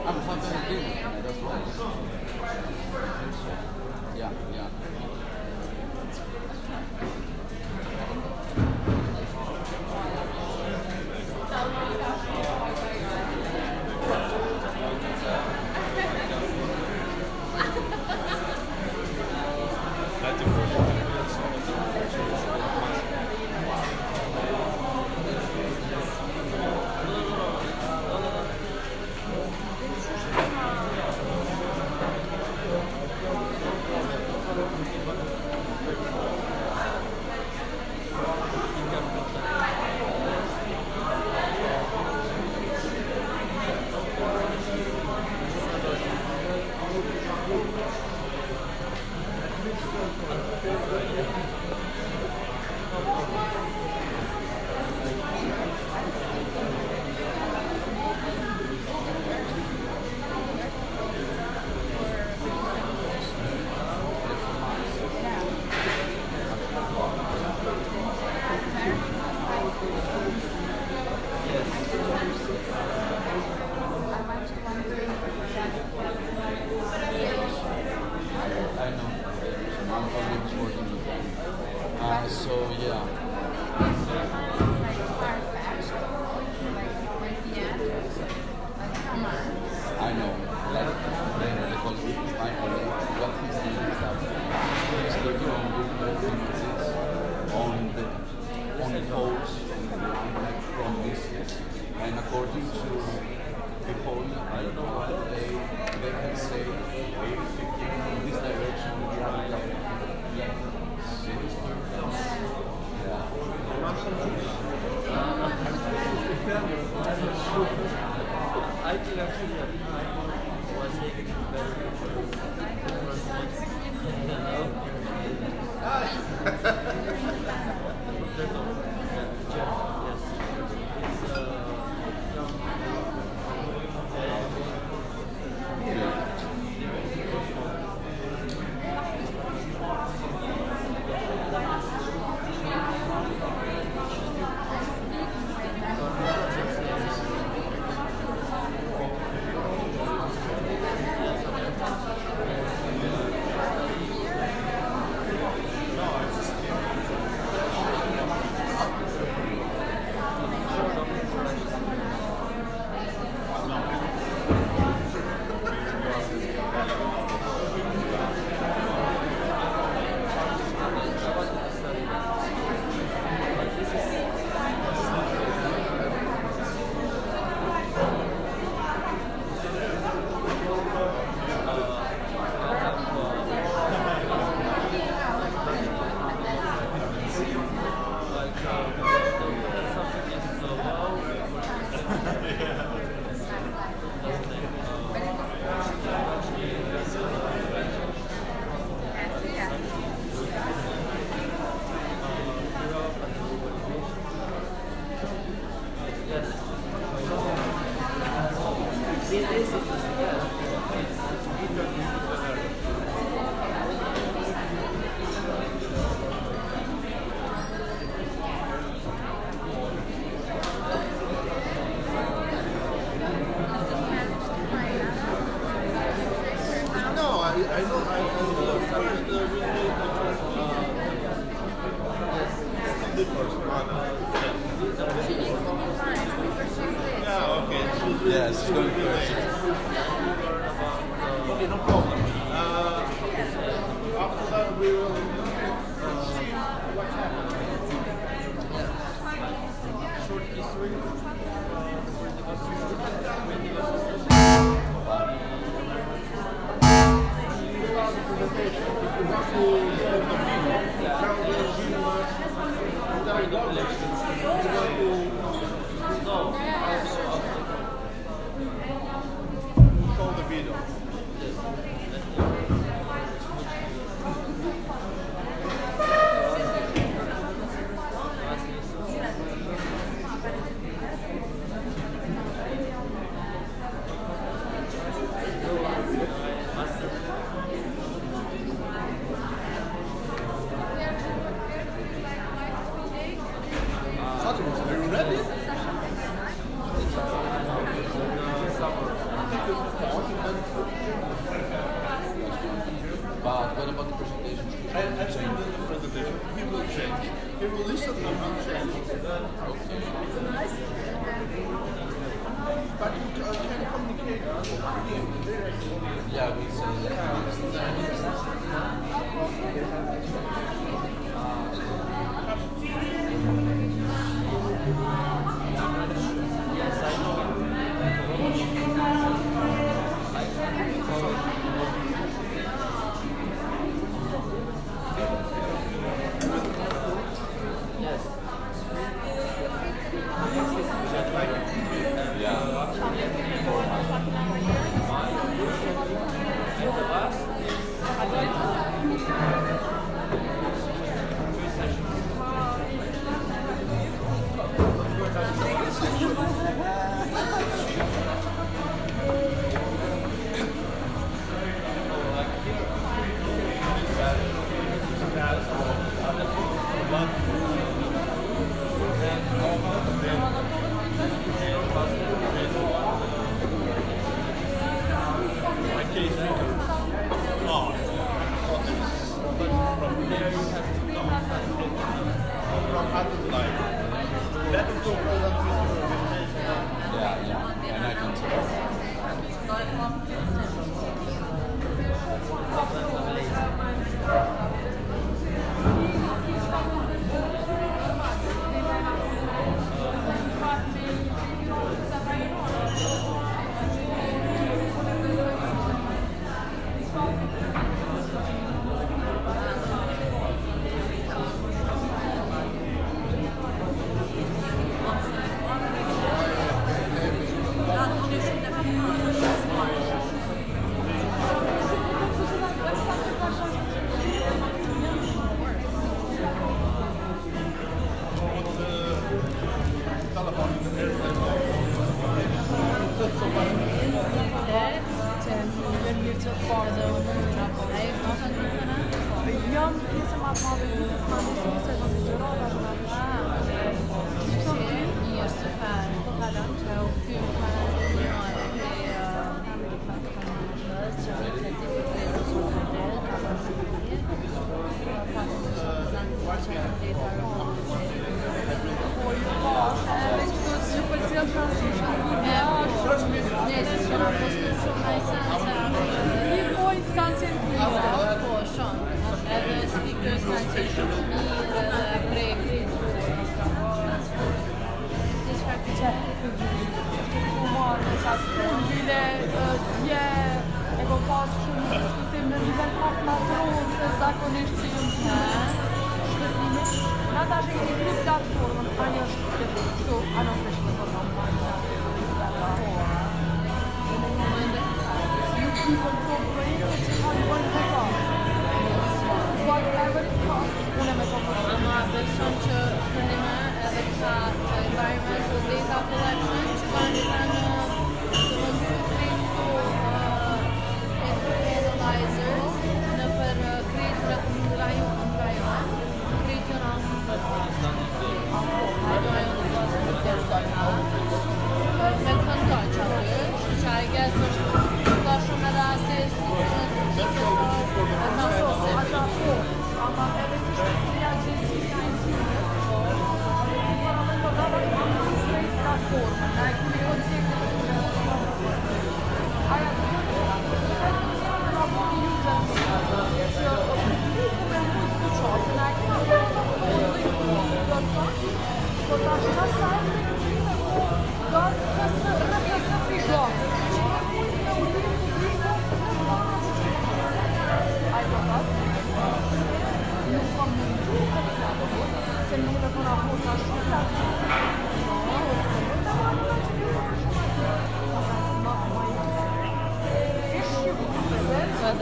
I'm having a dinner, that's why. Yeah, yeah. I know. I'm always working with them. So yeah. I know. Like because my colleague, what he's doing is that he's looking on Google Images on the poles like from this, and according to the whole they can say, hey, if you keep in this direction, we are like I think actually that I was taking better Yes, she's going first. Okay, no problem. After that, we will see what happens. Short history. But what about the presentation? I changed the presentation. He will change. He will listen and will change. But you can communicate with him directly. Yeah, we Yes, I know.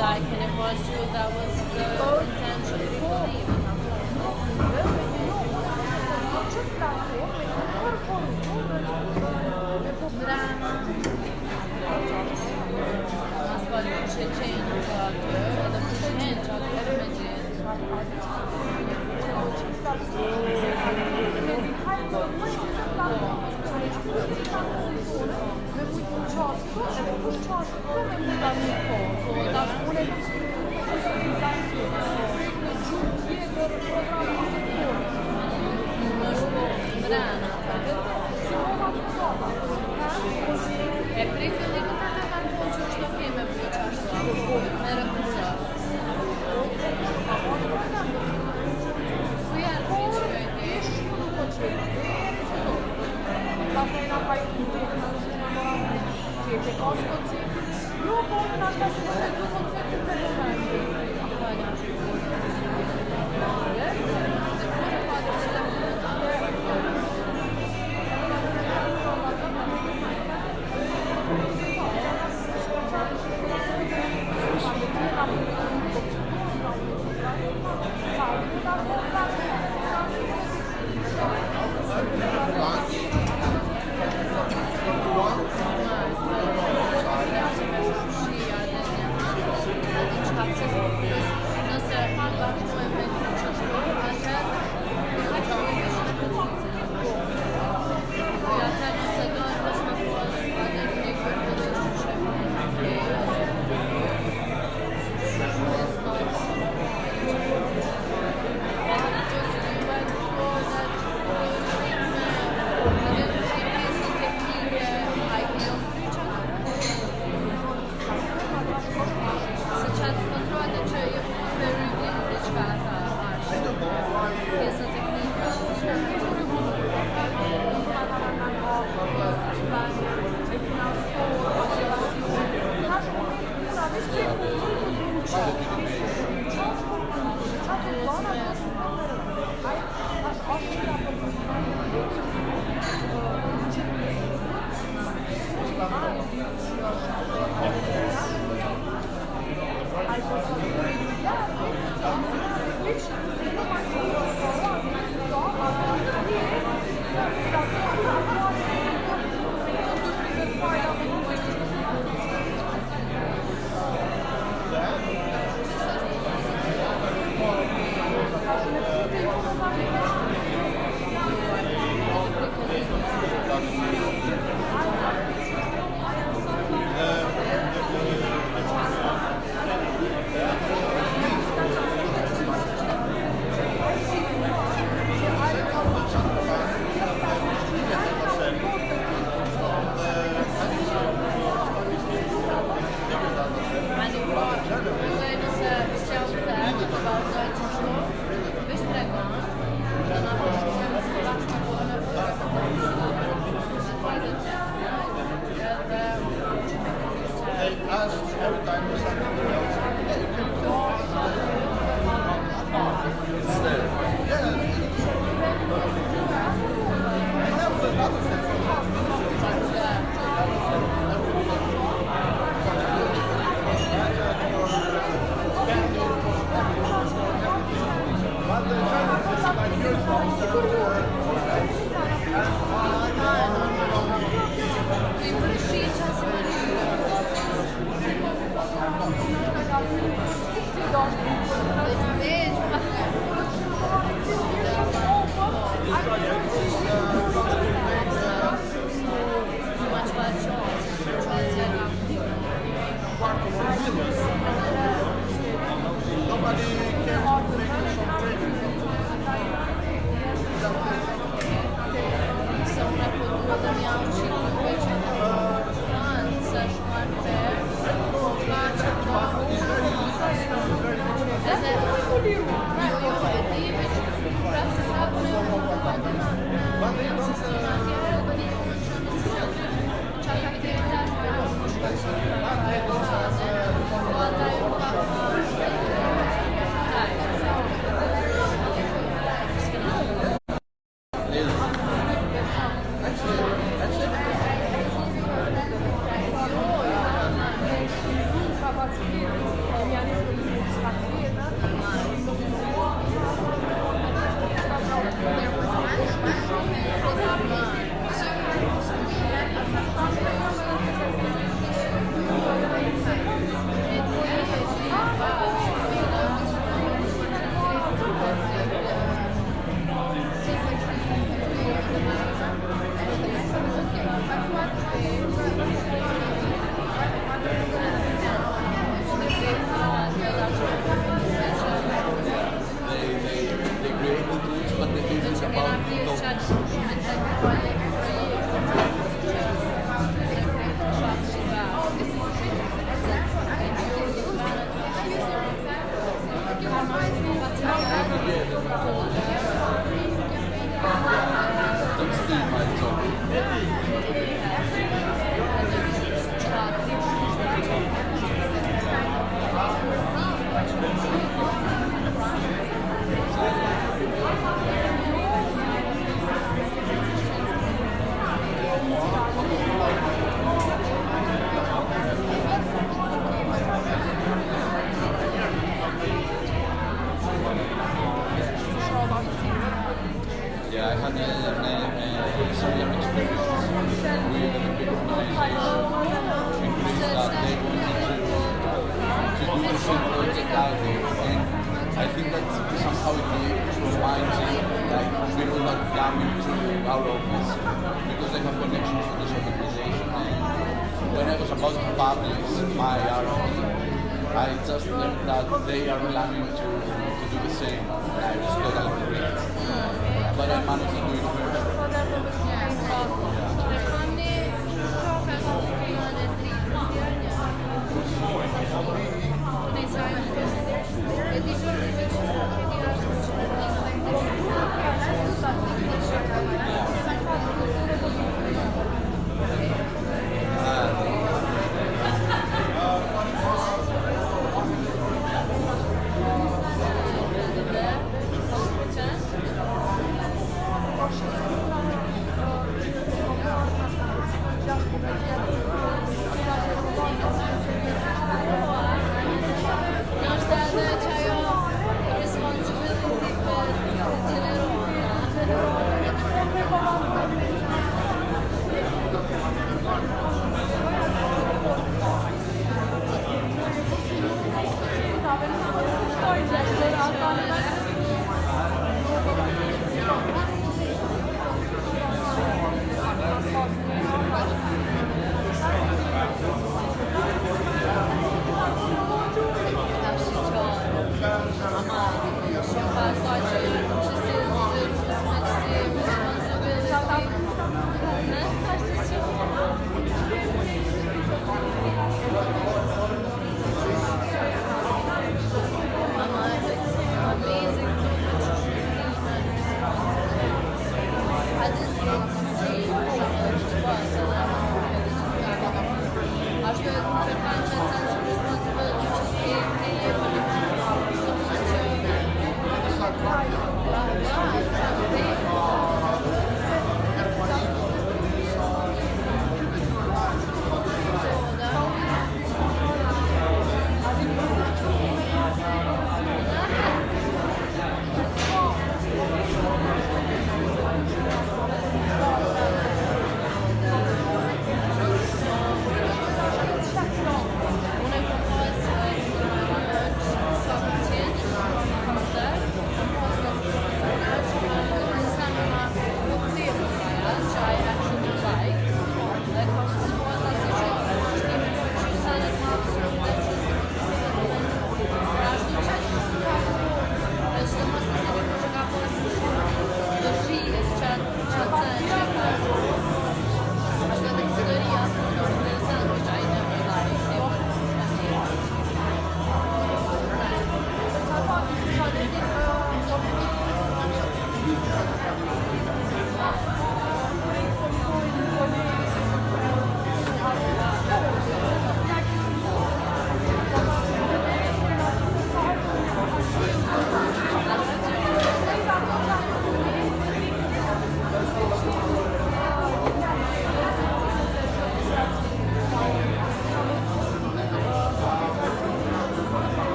like, and it was you that was the intention before leaving. was about to publish my article, I just learned that they are planning to do the same. I was totally convinced. But I managed to do it first.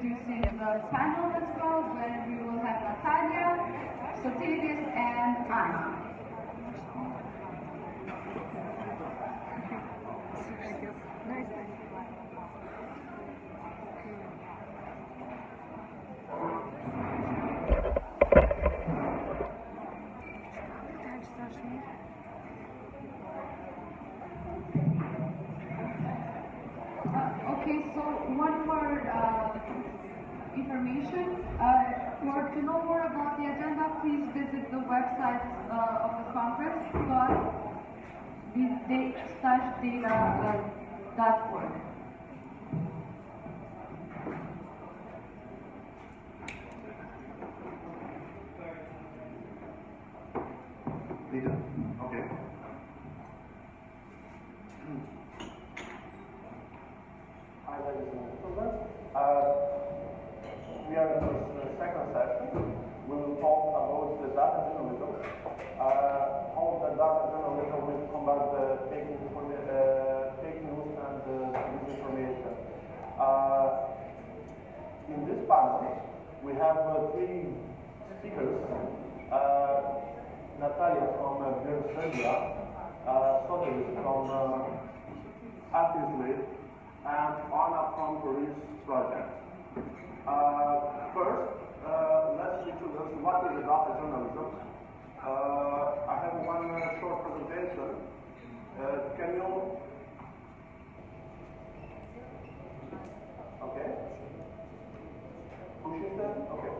introducing the panel as well, where we will have Natalia, Sotiris, and Anna. Okay, so one more information. To know more about the agenda, please visit the website of the conference, .data.org. Okay. Hi, ladies and gentlemen. We are in the second session. We will talk about the data journalism. How the data journalism will combat the fake news and misinformation. In this panel, we have three speakers. Natalia from Serbia, Sotiris from Italy, and Anna from Paris project. First, let's introduce what is the data journalism. I have one short presentation. Can you? Okay. Push it then? Okay.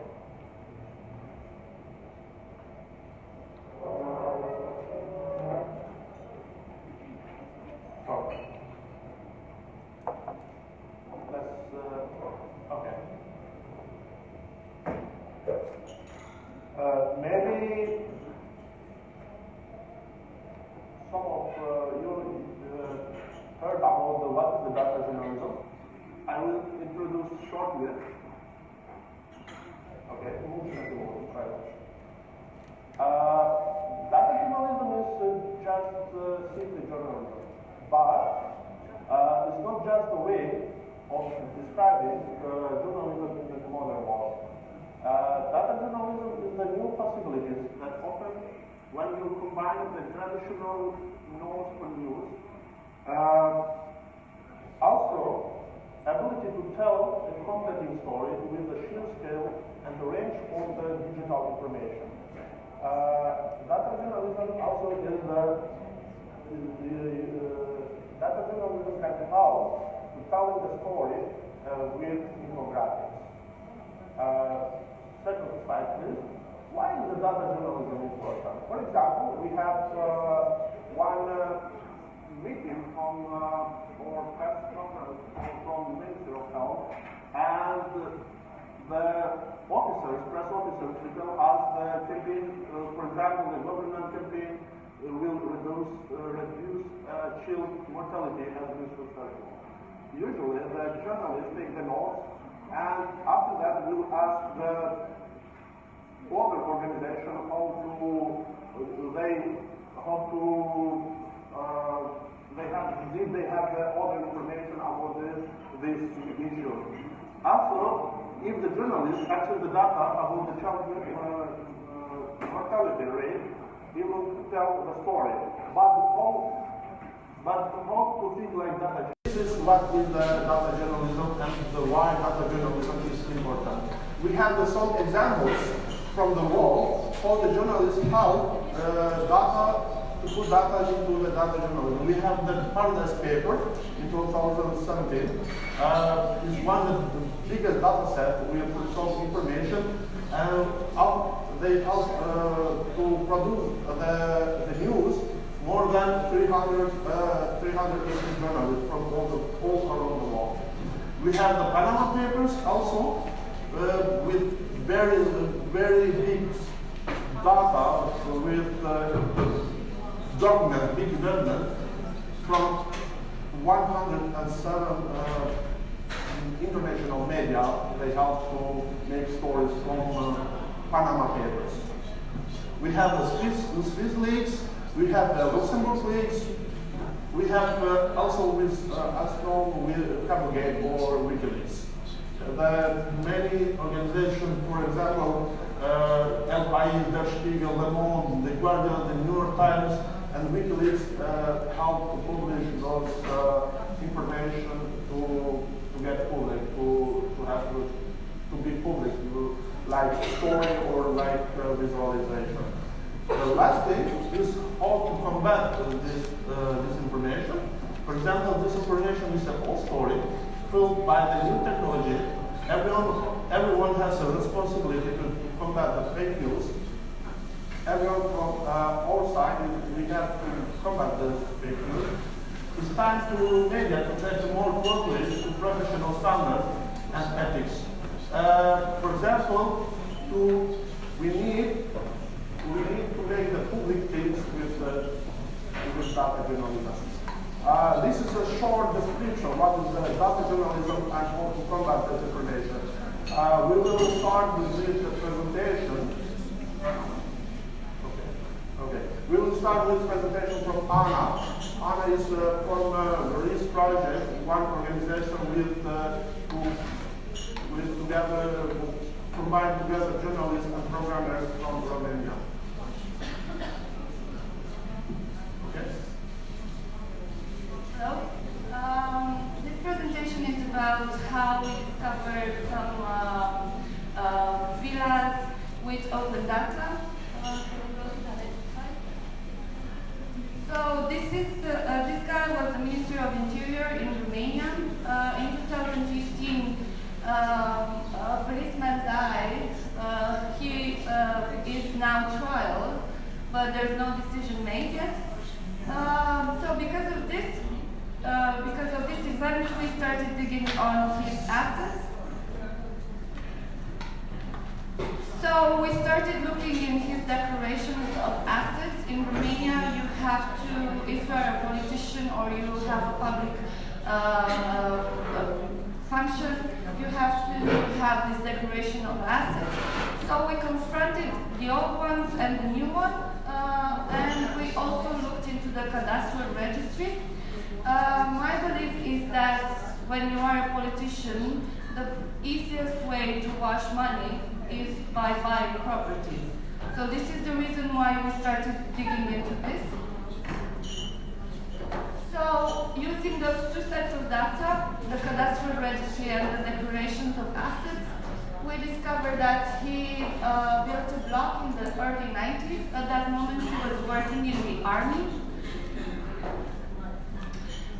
Maybe some of you heard about what is the data journalism. I will introduce shortly. Okay, data journalism is just simply journalism, but it's not just a way of describing journalism in the modern world. Data journalism is the new possibilities that open when you combine the traditional nodes for news, also ability to tell a completing story with the sheer scale and the range of the digital information. Data journalism also is data journalism can help to telling the story with infographics. Second slide, please. Why is the data journalism important? For example, we have one meeting from or press conference from the Ministry of Health, and the press officers will tell us the campaign, for example, the government campaign will reduce child mortality as we successful. Usually, the journalists take the notes, and after that, we'll ask the other organization did they have the other information about this issue. Also, if the journalist access the data about the child mortality rate, he will tell the story. But how to think like data? This is what is the data journalism and why data journalism is important. We have some examples from the world how the journalists help to put data into the data journalism. We have the Panama Papers in 2017. It's one of the biggest data set. We have put some information, and they help to produce the news more than 380 journalists from all around the world. We have the Panama Papers also with very big data with big documents from 107 international media. They help to make stories from Panama Papers. We have the Swiss leaks, we have the Luxembourg leaks, we have also with Astro with Cablegate or WikiLeaks. that many organizations, for example, El Der Spiegel, Le Monde, The Guardian, The New York Times, and WikiLeaks help to publish those information to get public, to be public, like story or like visualization. The last thing is how to combat this disinformation. For example, this information is a old story filled by the new technology. Everyone has a responsibility to combat the fake news. Everyone from our side, we have to combat the fake news. It's time to media to take more closely to professional standards and ethics. For example, we need to make the public things with data journalism. This is a short description of what is data journalism and how to combat disinformation. We will start with this presentation. Okay. We will start with presentation from Anna. Anna is from the RIS project, one organization who combine together journalists and programmers from Romania. Okay. Hello. This presentation is about how we discovered some villas with open data. So this guy was the Minister of Interior in Romania. In 2015, a policeman died. He is now trial, but there's no decision made yet. So because of this event, we started digging on his assets. So we started looking in his declarations of assets. In Romania, you have to, if you are a politician or you have a public function, you have to have this declaration of assets. So we confronted the old ones and the new one, and we also looked into the cadastral registry. My belief is that when you are a politician, the easiest way to wash money is by buying properties. So this is the reason why we started digging into this. So using those two sets of data, the cadastral registry and the declarations of assets, we discovered that he built a block in the early 90s. At that moment, he was working in the army.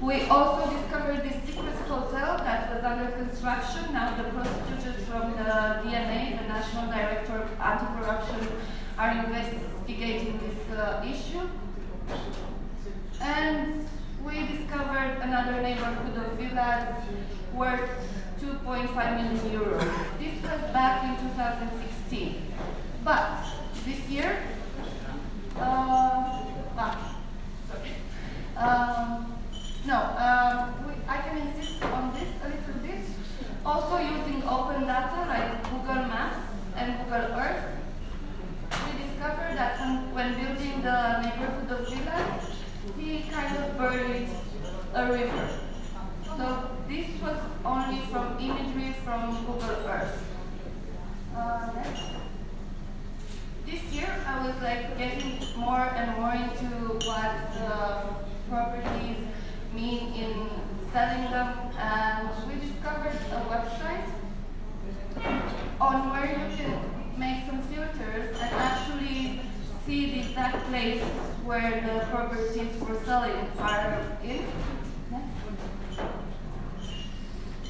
We also discovered this secret hotel that was under construction. Now the prosecutors from the DNA, the National Director of Anti-Corruption, are investigating this issue. And we discovered another neighborhood of villas worth 2.5 million euros. This was back in 2016. But this year, I can insist on this a little bit. Also using open data like Google Maps and Google Earth, we discovered that when building the neighborhood of villas, he kind of buried a river. So this was only from imagery from Google Earth. Next. This year I was getting more and more into what properties mean in selling them, and we discovered a website on where you can make some filters and actually see the exact place where the properties for selling are in.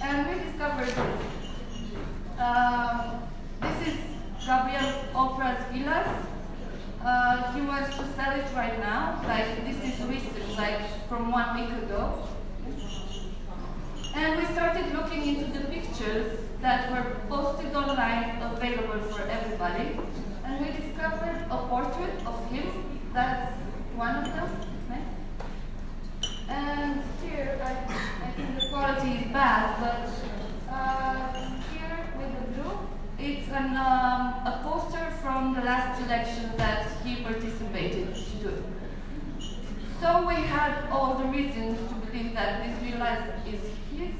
And we discovered this. This is Gabriel Opra's villas. He wants to sell it right now. This is recent, from 1 week ago. And we started looking into the pictures that were posted online, available for everybody. And we discovered a portrait of him. That's one of them. And here, I think the quality is bad, but here with the blue, it's a poster from the last election that he participated to. So we had all the reasons to believe that this villa is his.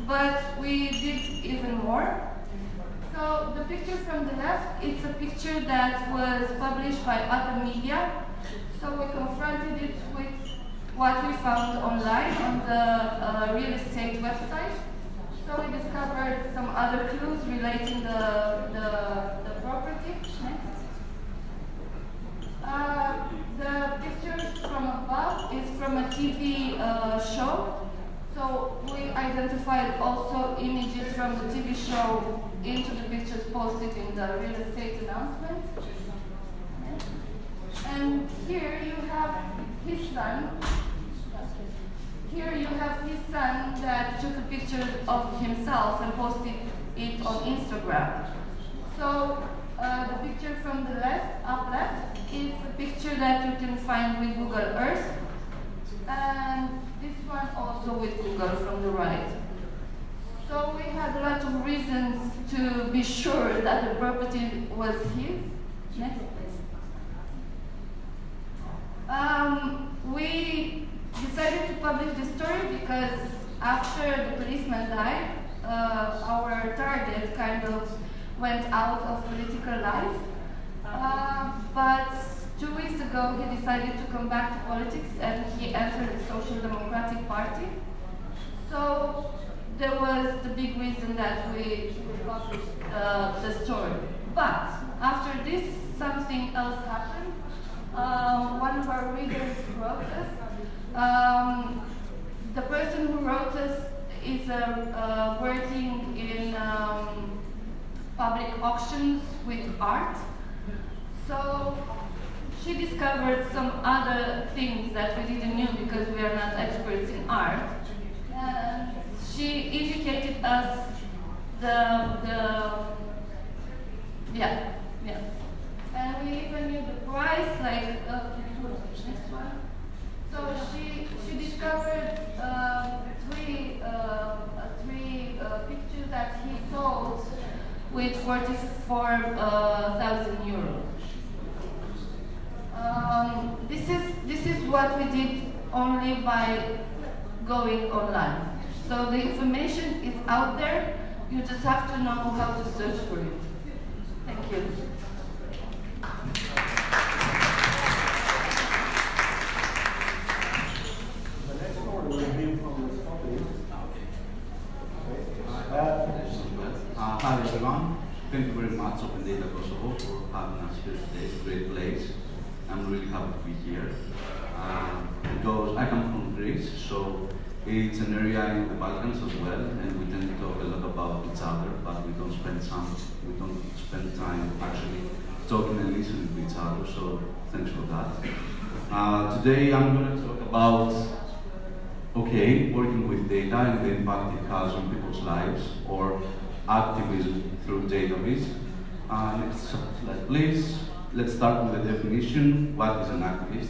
but we did even more. So the picture from the left, it's a picture that was published by other media. So we confronted it with what we found online on the real estate website. So we discovered some other clues relating the property. Next. The pictures from above is from a TV show. So we identified also images from the TV show into the pictures posted in the real estate announcement. And here you have his son. Here you have his son that took a picture of himself and posted it on Instagram. So the picture from the left, up left, is a picture that you can find with Google Earth. And this one also with Google from the right. So we had a lot of reasons to be sure that the property was his. Next, please. We decided to publish the story because after the policeman died, our target kind of went out of political life. But 2 weeks ago, he decided to come back to politics and he entered the Social Democratic Party. So there was the big reason that we published the story. But after this, something else happened. One of our readers wrote us. The person who wrote us is working in public auctions with art. So she discovered some other things that we didn't know because we are not experts in art. And she indicated us and we even knew the price, like next one. So she discovered three pictures that he sold with 44,000 euros. This is what we did only by going online. So the information is out there. You just have to know how to search for it. Thank you. The next story will be from the company. Hi everyone. Thank you very much, Open Data Kosovo, for having us here today. It's a great place. I'm really happy to be here because I come from Greece, so it's an area in the Balkans as well, and we tend to talk a lot about each other, but we don't spend time actually talking and listening to each other. So thanks for that. Today I'm going to talk about working with data and the impact it has on people's lives, or activism through database. Next slide, please. Let's start with the definition. What is an activist?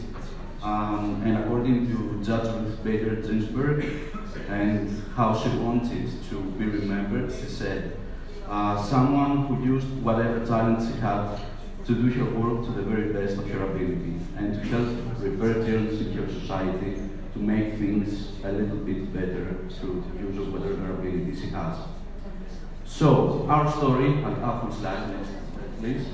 And according to Judge Ruth Bader Ginsburg and how she wanted to be remembered, she said, someone who used whatever talent she had to do her work to the very best of her ability and to help repair turns in her society to make things a little bit better through the use of whatever ability she has. So, our story, at Athens slide, next please.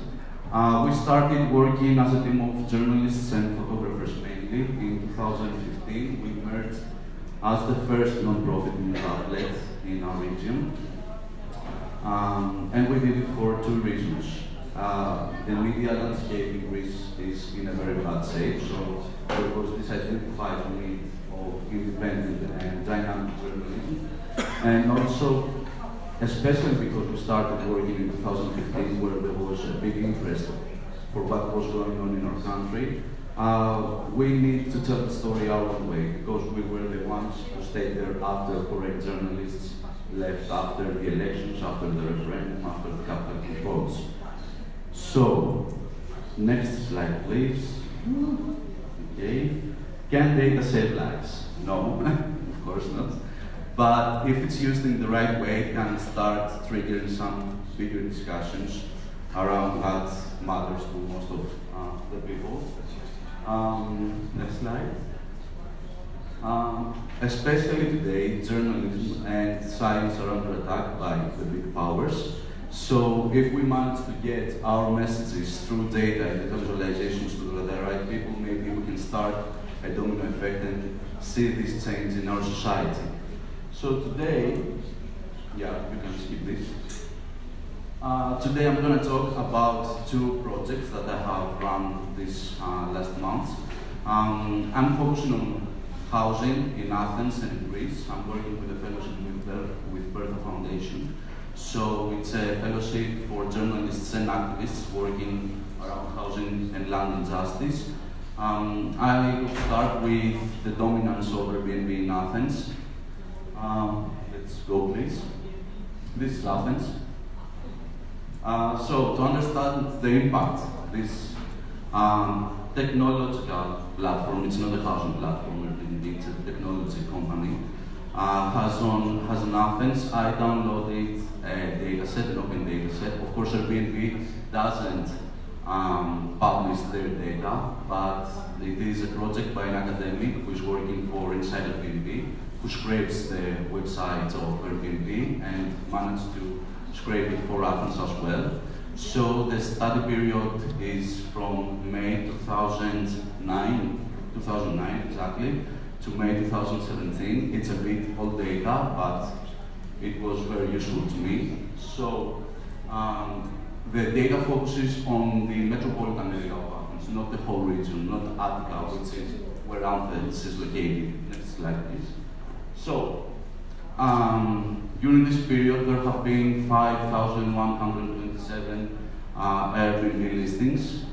We started working as a team of journalists and photographers mainly. In 2015, we emerged as the first non-profit news outlet in our region. And we did it for two reasons. The media landscape in Greece is in a very bad shape, so there was this identified need of independent and dynamic journalism. And also, especially because we started working in 2015 where there was a big interest for what was going on in our country, we need to tell the story our own way because we were the ones who stayed there after foreign journalists left after the elections, after the referendum, after the capital controls. So, next slide please. Okay. Can data save lives? No, of course not. But if it's used in the right way, it can start triggering some bigger discussions around what matters to most of the people. Next slide. Especially today, journalism and science are under attack by the big powers. So if we manage to get our messages through data and data visualizations to the right people, maybe we can start a domino effect and see this change in our society. So today, yeah, you can skip this. Today I'm going to talk about two projects that I have run this last month. I'm focusing on housing in Athens and in Greece. I'm working with a fellowship with Bertha Foundation. So it's a fellowship for journalists and activists working around housing and land injustice. I will start with the dominance of Airbnb in Athens. Let's go, please. This is Athens. So to understand the impact, this technological platform, it's not a housing platform, it's a technology company, has in Athens. I downloaded a dataset, an open dataset. Of course, Airbnb doesn't publish their data, but it is a project by an academic who is working for inside Airbnb, who scrapes the website of Airbnb and managed to scrape it for Athens as well. So the study period is from May 2009 exactly, to May 2017. It's a bit old data, but it was very useful to me. So the data focuses on the metropolitan area of Athens, not the whole region, not Attica, which is where Athens is located. Next slide, please. So, during this period, there have been 5,127 Airbnb listings.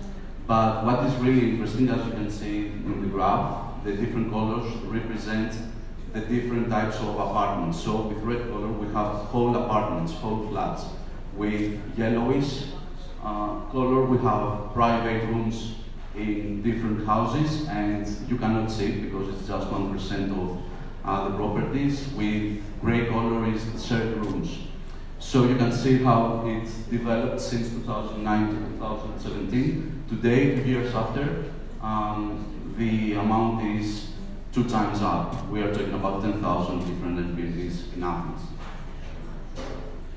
But what is really interesting, as you can see in the graph, the different colors represent the different types of apartments. So with red color, we have whole apartments, whole flats. With yellowish color, we have private rooms in different houses, and you cannot see it because it's just 1% of the properties. With gray color is shared rooms. So you can see how it's developed since 2009 to 2017. Today, 2 years after, the amount is 2 times up. We are talking about 10,000 different Airbnbs in Athens.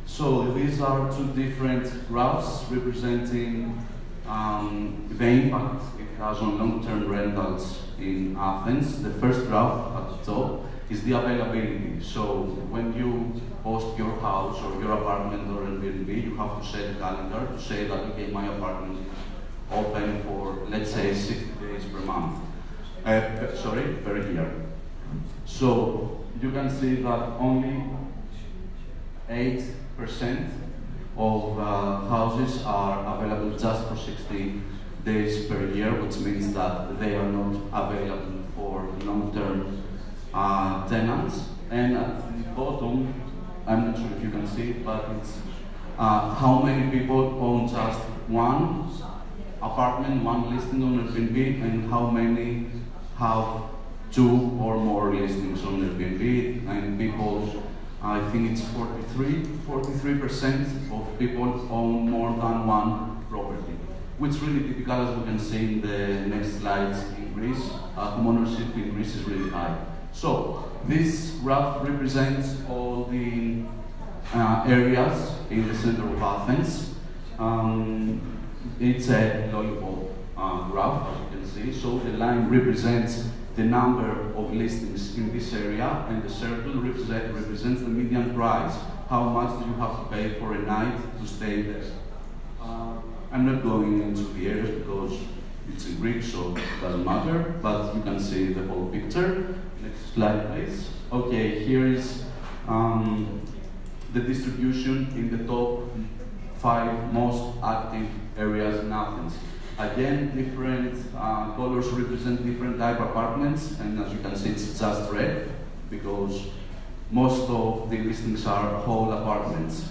So these are 2 different graphs representing the impact it has on long-term rentals in Athens. The first graph at the top is the availability. So when you post your house or your apartment or Airbnb, you have to set a calendar to say that, okay, my apartment is open for, let's say, 60 days per month. Per year. So you can see that only 8% of houses are available just for 60 days per year, which means that they are not available for long-term tenants. And at the bottom, I'm not sure if you can see it, but it's how many people own just one apartment, one listing on Airbnb, and how many have 2 or more listings on Airbnb. And people, I think it's 43% of people own more than one property, which is really typical, as we can see in the next slides. In Greece, homeownership in Greece is really high. So this graph represents all the areas in the center of Athens. It's a lollipop graph, as you can see. So the line represents the number of listings in this area, and the circle represents the median price. How much do you have to pay for a night to stay there? I'm not going into the areas because it's in Greek, so it doesn't matter, but you can see the whole picture. Next slide, please. Okay, here is the distribution in the top 5 most active areas in Athens. Again, different colors represent different type of apartments, and as you can see, it's just red because most of the listings are whole apartments.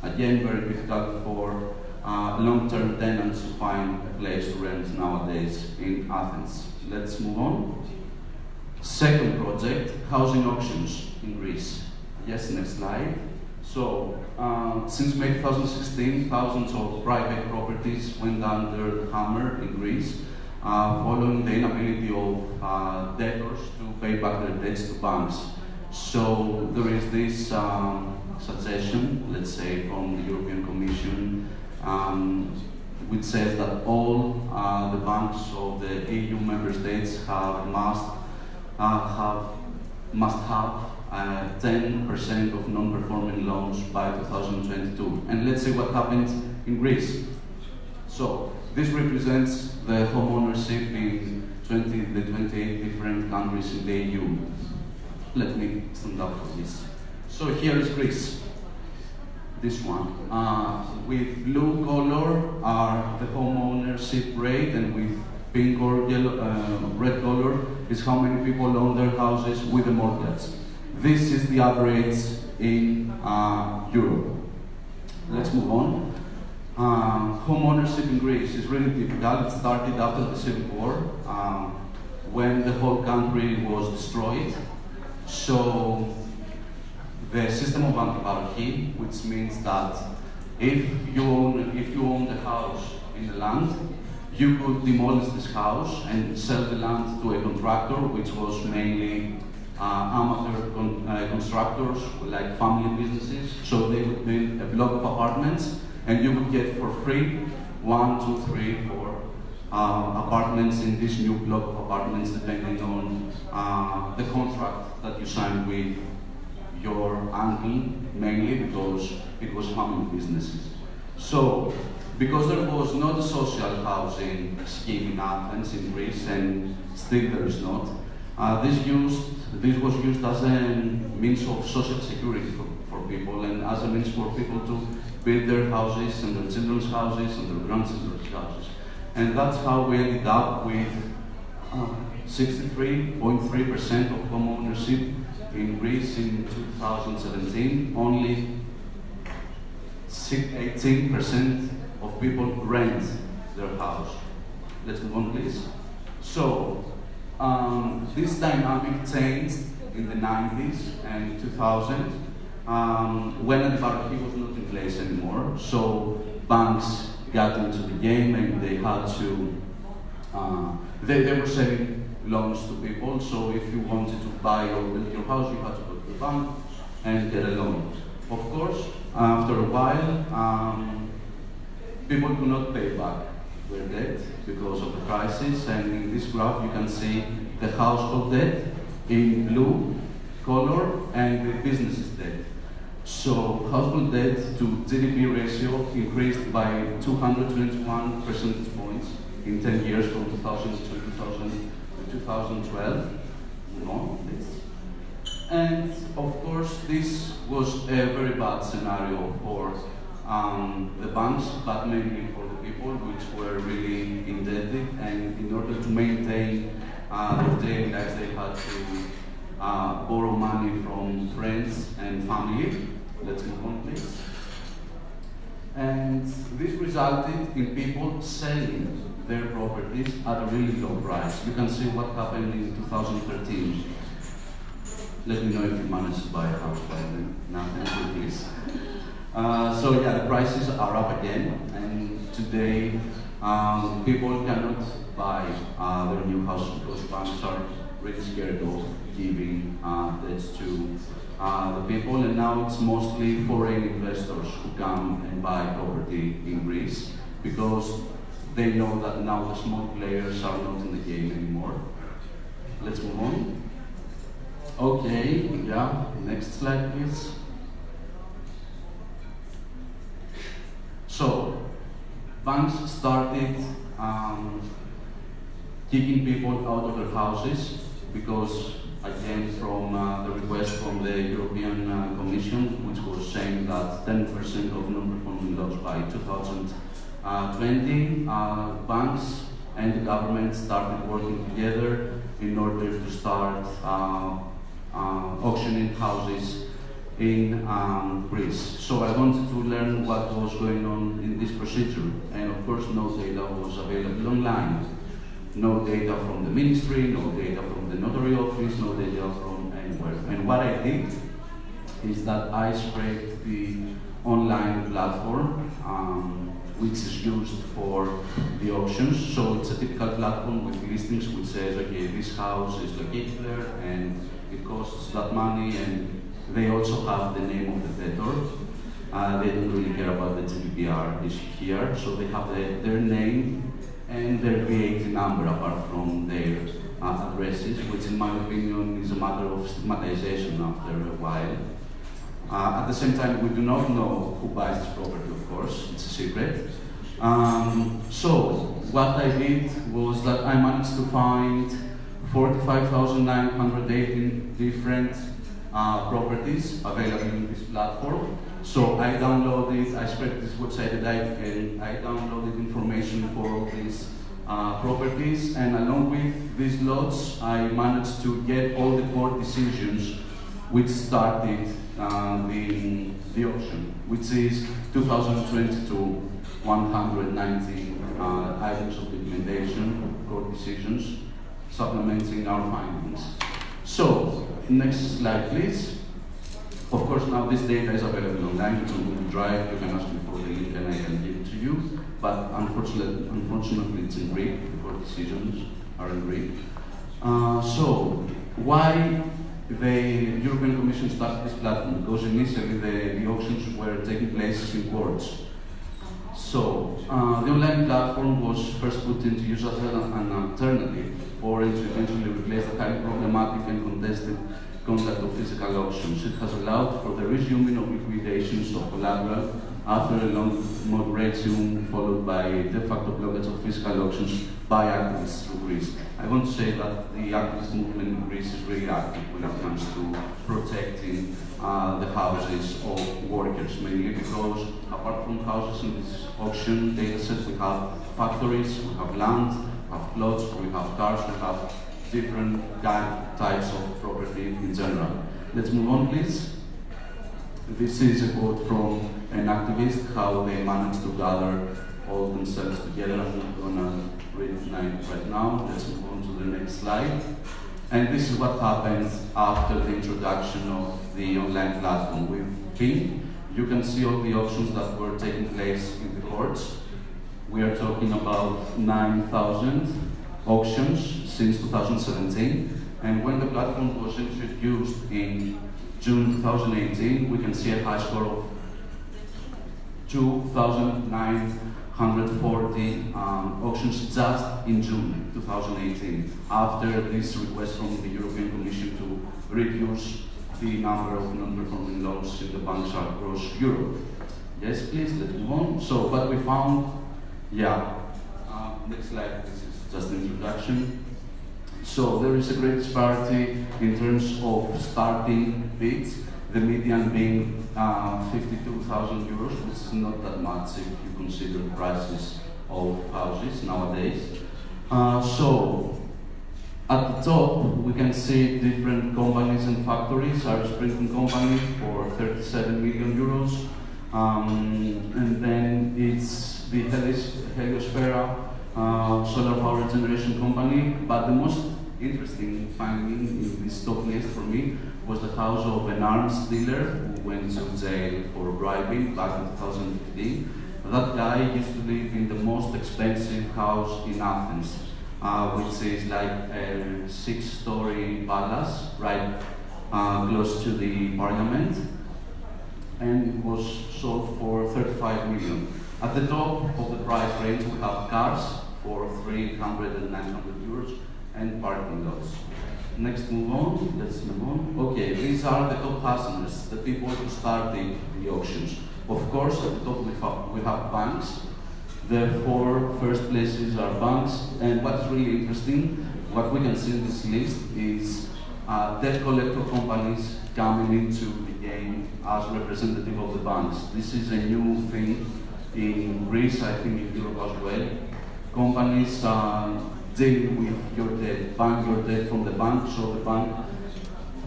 Again, very difficult for long-term tenants to find a place to rent nowadays in Athens. Let's move on. Second project, housing auctions in Greece. Yes, next slide. So, since May 2016, thousands of private properties went under the hammer in Greece. following the inability of debtors to pay back their debts to banks. So there is this suggestion, let's say, from the European Commission, which says that all the banks of the EU member states must have 10% of non-performing loans by 2022. And let's see what happens in Greece. So this represents the home ownership in the 28 different countries in the EU. Let me stand up for this. So here is Greece. This one. With blue color are the home ownership rate, and with pink or yellow, red color is how many people own their houses with a mortgage. This is the average in Europe. Let's move on. Home ownership in Greece is really difficult. It started after the Civil War, when the whole country was destroyed. So the system of antiparchy, which means that if you own the house in the land, you could demolish this house and sell the land to a contractor, which was mainly amateur constructors, like family businesses. So they would build a block of apartments, and you would get for free 1, 2, 3, 4 apartments in this new block of apartments, depending on the contract that you signed with your uncle, mainly because it was family businesses. So, because there was not a social housing scheme in Athens, in Greece, and still there is not, this was used as a means of social security for people, and as a means for people to build their houses and their children's houses and their grandchildren's houses. And that's how we ended up with 63.3% of home ownership in Greece in 2017. Only 18% of people rent their house. Let's move on, please. So, this dynamic changed in the 90s and 2000 when antiparchy was not in place anymore. So, banks got into the game, and they had to, they were selling loans to people. So if you wanted to buy or build your house, you had to go to the bank and get a loan. Of course, after a while, people could not pay back their debt because of the crisis. And in this graph, you can see the household debt in blue color and the business's debt. So household debt to GDP ratio increased by 221 percentage points in 10 years, from 2000 to 2012. Move on, please. And of course, this was a very bad scenario for the banks, but mainly for the people, which were really indebted, and in order to maintain their daily lives, they had to borrow money from friends and family. Let's move on, please. And this resulted in people selling their properties at a really low price. You can see what happened in 2013. Let me know if you managed to buy a house by then. Now, thank you, please. So yeah, the prices are up again, and today people cannot buy their new house because banks are really scared of giving debts to the people, and now it's mostly foreign investors who come and buy property in Greece because they know that now the small players are not in the game anymore. Let's move on. Okay, yeah, next slide please. So, banks started kicking people out of their houses because, again, from the request from the European Commission, which was saying that 10% of non-performing loans by 2020, banks and the government started working together in order to start auctioning houses in Greece. So I wanted to learn what was going on in this procedure, and of course no data was available online. No data from the ministry, no data from the notary office, no data from anywhere. And what I did is that I scraped the online platform, which is used for the auctions. So it's a typical platform with listings which says, okay, this house is located there and it costs that money, and they also have the name of the debtor. They don't really care about the GDPR issue here, so they have their name and their VAT number apart from their addresses, which in my opinion is a matter of stigmatization after a while. At the same time, we do not know who buys this property, of course, it's a secret. So, what I did was that I managed to find 45,918 different properties available in this platform. So I downloaded, I scraped this website and I downloaded information for all these properties, and along with these lots, I managed to get all the court decisions which started the auction, which is 2022, 119 items of documentation, court decisions, supplementing our findings. So, next slide please. Of course, now this data is available online. It's on Google Drive. You can ask me for the link and I can give it to you. But unfortunately it's in Greek. The court decisions are in Greek. So, why the European Commission started this platform? Because initially the auctions were taking place in courts. So, the online platform was first put into use as an alternative for it to eventually replace the highly problematic and contested conduct of physical auctions. It has allowed for the resuming of liquidations of collateral after a long moratorium followed by de facto blockage of physical auctions by activists through Greece. I want to say that the activist movement in Greece is really active when it comes to protecting the houses of workers, mainly because apart from houses in this auction data set, we have factories, we have land, we have plots, we have cars, we have different types of property in general. Let's move on, please. This is a quote from an activist, how they managed to gather all themselves together. I'm not going to read it right now. Let's move on to the next slide. And this is what happens after the introduction of the online platform. With PIN, you can see all the auctions that were taking place in the courts. We are talking about 9,000 auctions since 2017, and when the platform was introduced in June 2018, we can see a high score of 2,940 auctions just in June 2018, after this request from the European Commission to reduce the number of non-performing loans in the banks across Europe. Yes, please, let's move on. So, what we found, next slide, this is just an introduction. So there is a great disparity in terms of starting bids, the median being 52,000 euros, which is not that much if you consider the prices of houses nowadays. So at the top, we can see different companies and factories. Our printing company for 37 million euros, and then it's the Heliosphere solar power generation company, but the most interesting finding in this top list for me was the house of an arms dealer who went to jail for bribing back in 2015. That guy used to live in the most expensive house in Athens, which is like a 6-story palace right close to the parliament, and it was sold for 35 million. At the top of the price range, we have cars for 300 and 900 euros and parking lots. Next, move on. Let's move on. Okay, these are the top customers, the people who start the auctions. Of course, at the top we have banks. The 4 first places are banks, and what's really interesting, what we can see in this list is debt collector companies coming into the game as representative of the banks. This is a new thing in Greece, I think in Europe as well. Companies dealing with your debt, bank your debt from the bank, so the bank,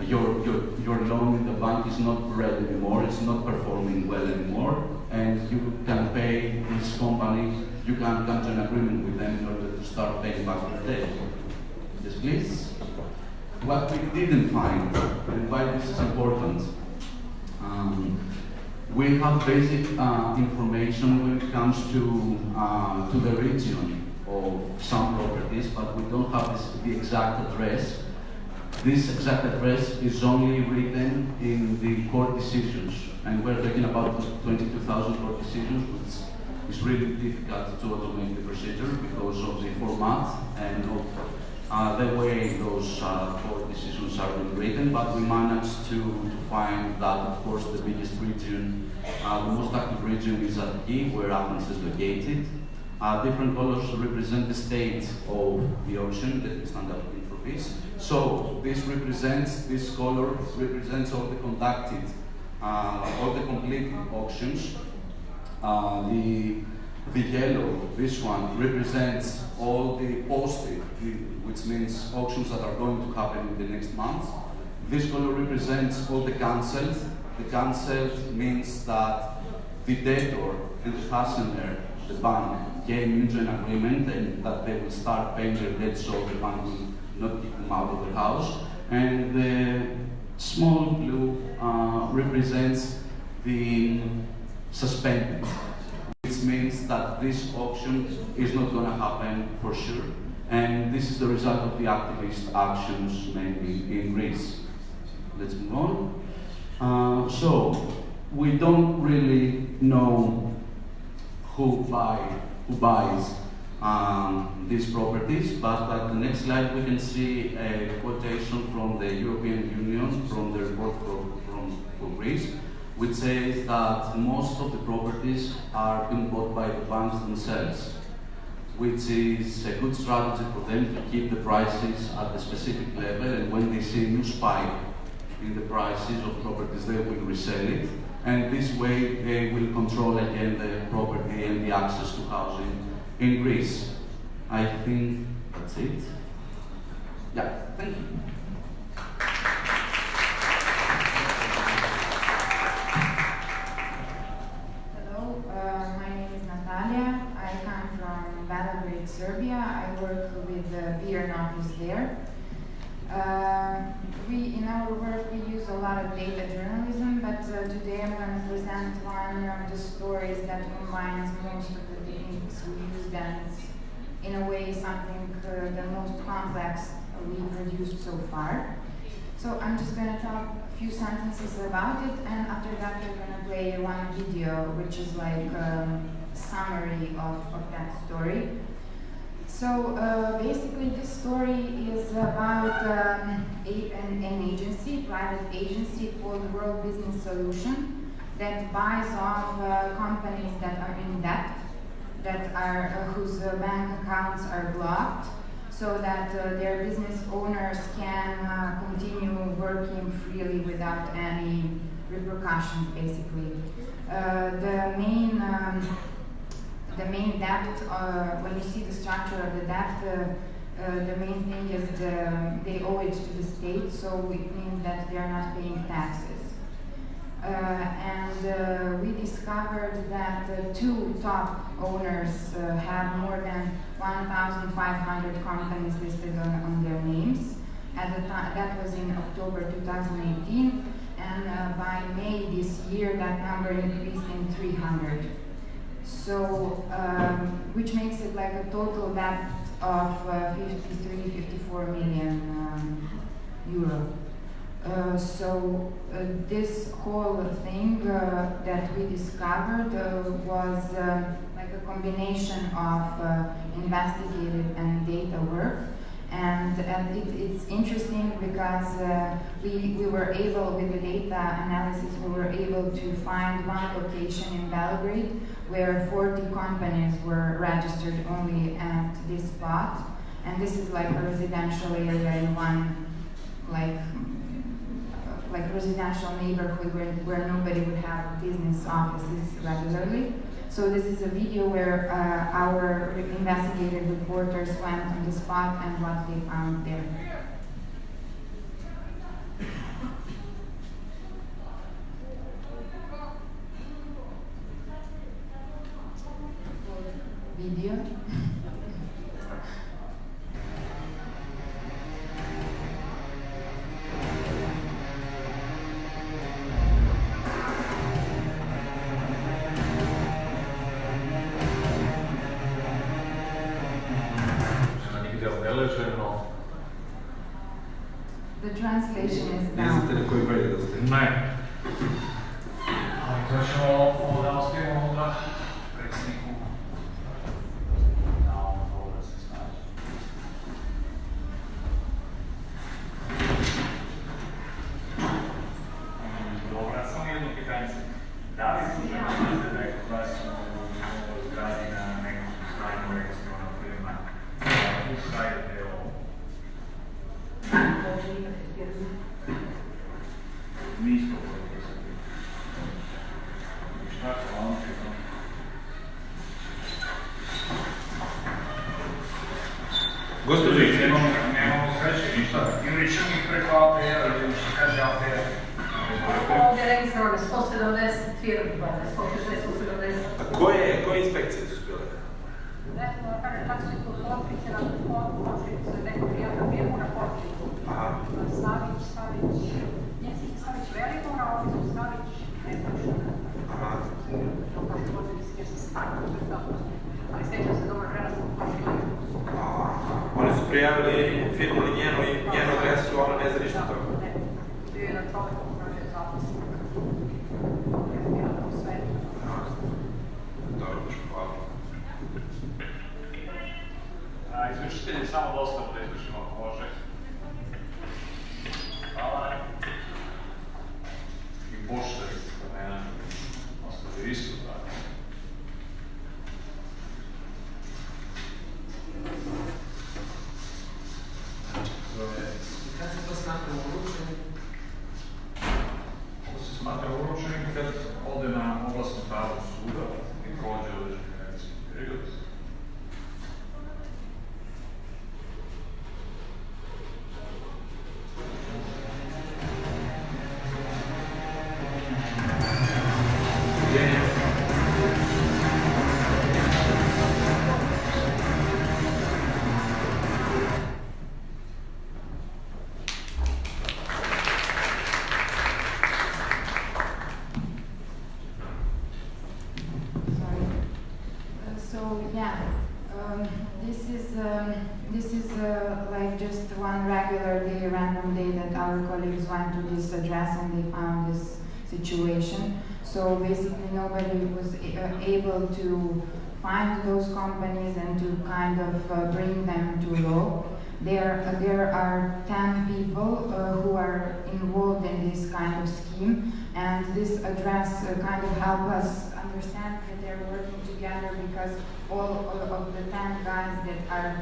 your loan in the bank is not red anymore, it's not performing well anymore, and you can pay this company, you can come to an agreement with them in order to start paying back your debt. Yes, please. What we didn't find, and why this is important, We have basic information when it comes to the region of some properties, but we don't have the exact address. This exact address is only written in the court decisions, and we're talking about 22,000 court decisions, which is really difficult to automate the procedure because of the format and of the way those court decisions are being written, but we managed to find that, of course, the biggest region, the most active region is Attiki, where Athens is located. Different colors represent the state of the ocean. Let me stand up for this. So this color represents all the conducted, all the completed auctions. The yellow, this one, represents all the posted, which means auctions that are going to happen in the next month. This color represents all the cancelled. The cancelled means that the debtor and the fastener, the bank, came into an agreement and that they will start paying their debt, so the bank will not kick them out of the house. And the small blue represents the suspended, which means that this auction is not going to happen for sure. And this is the result of the activist actions mainly in Greece. Let's move on. So we don't really know who buys these properties, but at the next slide we can see a quotation from the European Union, from the report from Greece, which says that most of the properties are being bought by the banks themselves, which is a good strategy for them to keep the prices at a specific level, and when they see a new spike in the prices of properties, they will resell it. And this way they will control again the property and the access to housing in Greece. I think that's it. Yeah, thank you. Hello, my name is Natalia. I come from Belgrade, Serbia. I work with the Beer office there. In our work we use a lot of data journalism, but today I'm going to present one of the stories that combines most of the techniques we use, and it's in a way something the most complex we produced so far. So I'm just going to talk a few sentences about it, and after that we're going to play one video which is like a summary of that story. So basically this story is about an agency, private agency called World Business Solution, that buys off companies that are in debt, that are whose bank accounts are blocked, so that their business owners can continue working freely without any repercussions, basically. The main debt, when you see the structure of the debt, the main thing is they owe it to the state, so it means that they are not paying taxes. And we discovered that two top owners have more than 1,500 companies listed on their names. At the time, that was in October 2018, and by May this year that number increased in 300. So, which makes it like a total debt of 54 million euro. So this whole thing that we discovered was like a combination of investigative and data work. And it's interesting because we were able, with the data analysis, we were able to find one location in Belgrade where 40 companies were registered only at this spot. And this is like a residential area in one, like residential neighborhood where nobody would have business offices regularly. So this is a video where our investigative reporters went on the spot and what they found there. Video. preleženo. The translation is Ne znate na koji pregled ste? Ne. Ali to ćemo ovdje ostavimo onda predsjedniku. Da on dobro se snaži. Dobro, samo jedno pitanje. Da li služeno znate da je kod vas u zgradi na nekom sajmu registrovana firma Untitled Nismo potpisali. Šta je vam pitao? Gospodin, nemamo sreće, ništa. Ili ćemo ih preko APR, ili što kaže APR. Ovdje je registrovano 170 firmi, 160-170. A koje inspekcije su bile? Ne, kaže, tako su tu Koprice na Koprice, neko prijavna firmu na Kopricu. Savić, njezih Savić veliko, na ofisu Savić, neko što. To kaže, može li se nešto staviti, ali sjećam se dobro, žena sam Kopricu. Oni su prijavili firmu ili njenu adresu, a ona ne zna ništa toga. Ne, bio je na čovjeku, kaže, zapisnik. Je bilo to sve. Dobro, hvala. Izvršitelj je samo dostavu da izvršimo ako može. Hvala. I pošte, ne znam, ostavi isto tako. Kad se to smatra uručenim? Ovo se smatra uručenim kad ode na oglasnu tabu suda i prođe određeni vremenski period. This is like just one regular day, random day that our colleagues went to this address and they found this situation. So basically nobody was able to find those companies and to kind of bring them to law. There are 10 people who are involved in this kind of scheme, and this address kind of helped us understand that they're working together because all of the 10 guys that are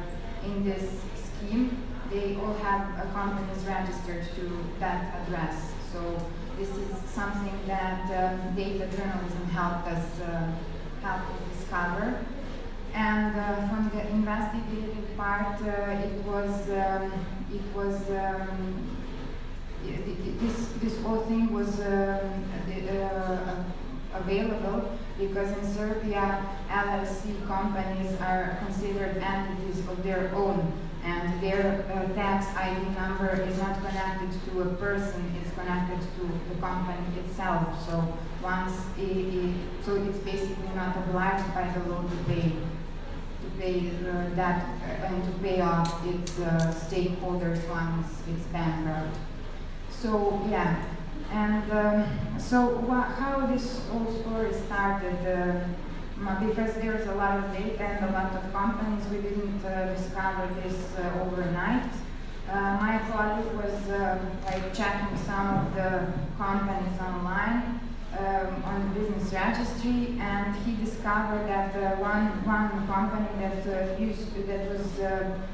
in this scheme, they all have companies registered to that address. So this is something that data journalism helped us discover. And from the investigative part, this whole thing was available because in Serbia, LLC companies are considered entities of their own, and their tax ID number is not connected to a person; it's connected to the company itself. So so it's basically not obliged by the law to pay that and to pay off its stakeholders once it's bankrupt. So yeah, and how this whole story started, because there's a lot of data and a lot of companies, we didn't discover this overnight. My colleague was like checking some of the companies online on the business registry, and he discovered that one company that was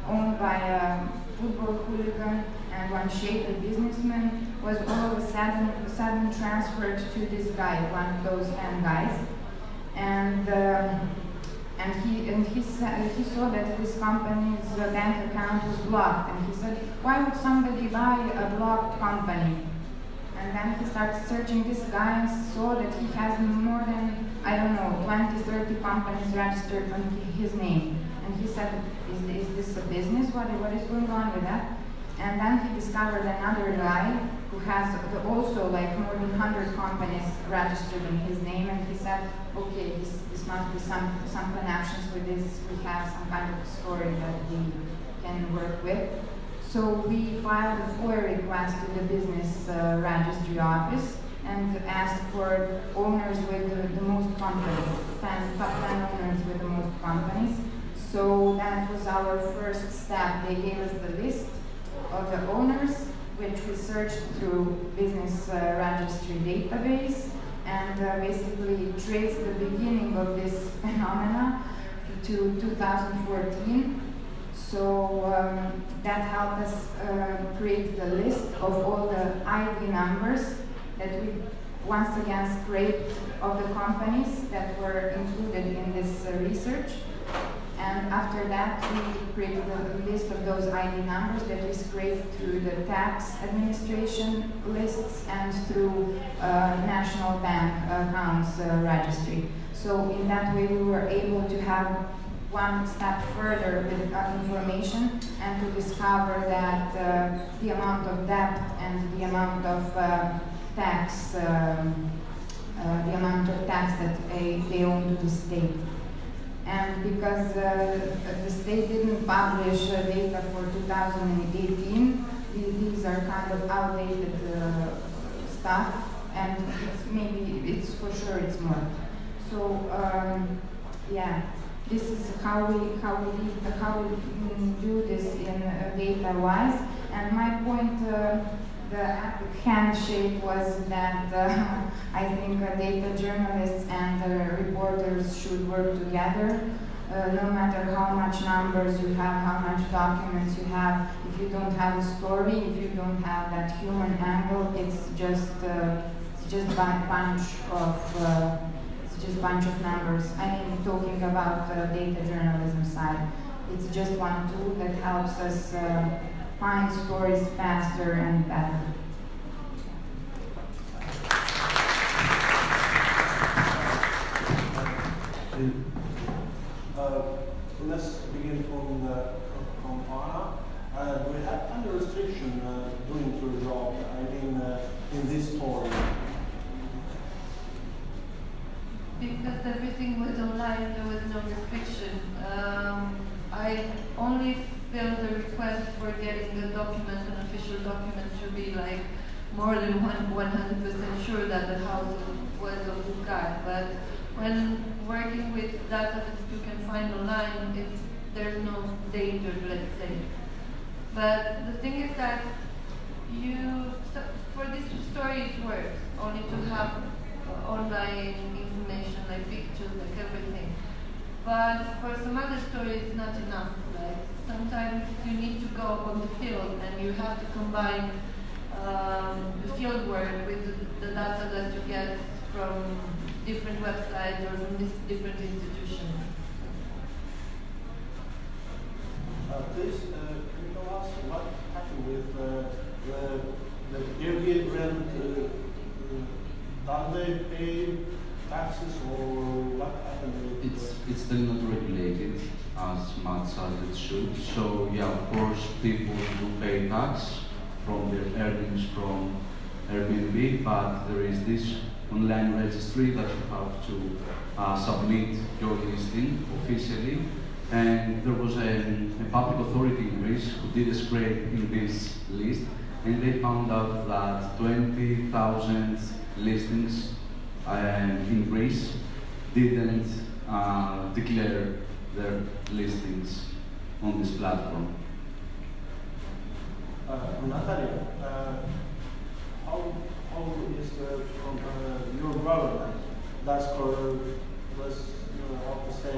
owned by a football hooligan and one shady businessman was all of a sudden transferred to this guy, one of those 10 guys, and he saw that this company's bank account was blocked, and he said, why would somebody buy a blocked company? And then he started searching this guy and saw that he has more than, 20-30 companies registered on his name. And he said, is this a business? What is going on with that? And then he discovered another guy who has also like more than 100 companies registered in his name, and he said, okay, this must be some connections with this. We have some kind of story that can work with. So we filed a FOIA request to the business registry office and asked for owners with the most companies, top 10 owners with the most companies. So that was our first step. They gave us the list of the owners, which we searched through business registry database, and basically traced the beginning of this phenomena to 2014. So that helped us create the list of all the ID numbers that we once again scraped of the companies that were included in this research. And after that, we created a list of those ID numbers that we scraped through the tax administration lists and through national bank accounts registry. So in that way, we were able to have one step further with information and to discover that the amount of debt and the amount of tax, that they own to the state. And because the state didn't publish data for 2018, these are kind of outdated stuff, and it's for sure it's more. So yeah, this is how we do this in data-wise. And my point, the handshake was that I think data journalists and reporters should work together. No matter how much numbers you have, how much documents you have, if you don't have a story, if you don't have that human angle, it's just bunch of numbers. I mean, talking about data journalism side, it's just one tool that helps us find stories faster and better. Let's begin from Anna. Do we have any restriction doing your job? I mean, in this story. Because everything was online, there was no restriction. I only filled the request for getting the document, an official document, to be like more than 100% sure that the house was of this guy. But when working with data that you can find online, there's no danger, let's say. But the thing is that for this story it works, only to have online information, like pictures, like everything. But for some other stories, it's not enough. Like sometimes you need to go on the field, and you have to combine the field work with the data that you get from different websites or from different institutions. Please, can you tell us what happened with the Airbnb rent? Do they pay taxes, or what happened with It's still not regulated as much as it should. So yeah, of course, people do pay tax from their earnings from Airbnb, but there is this online registry that you have to submit your listing officially. And there was a public authority in Greece who did a scrape in this list, and they found out that 20,000 listings in Greece didn't declare their listings on this platform. Natalia, how is from your government that's how to say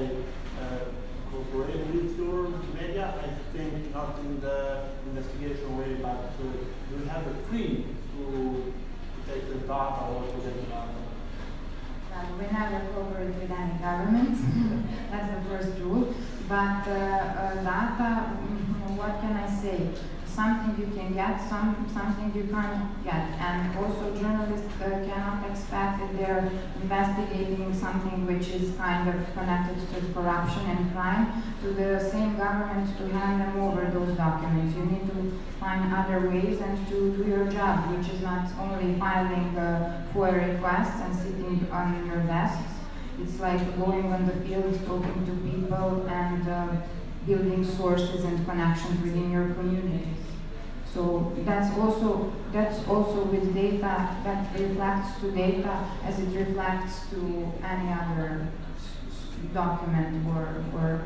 cooperate with your media? I think not in the investigation way, but do you have a free to take the data or to get the data? We never cooperate with any government. That's the first rule. But data, what can I say? Something you can get, something you can't get. And also journalists cannot expect that they're investigating something which is kind of connected to corruption and crime, to the same government to hand them over those documents. You need to find other ways and to do your job, which is not only filing FOIA requests and sitting on your desks. It's like going on the field, talking to people, and building sources and connections within your communities. So that's also with data that reflects to data as it reflects to any other document or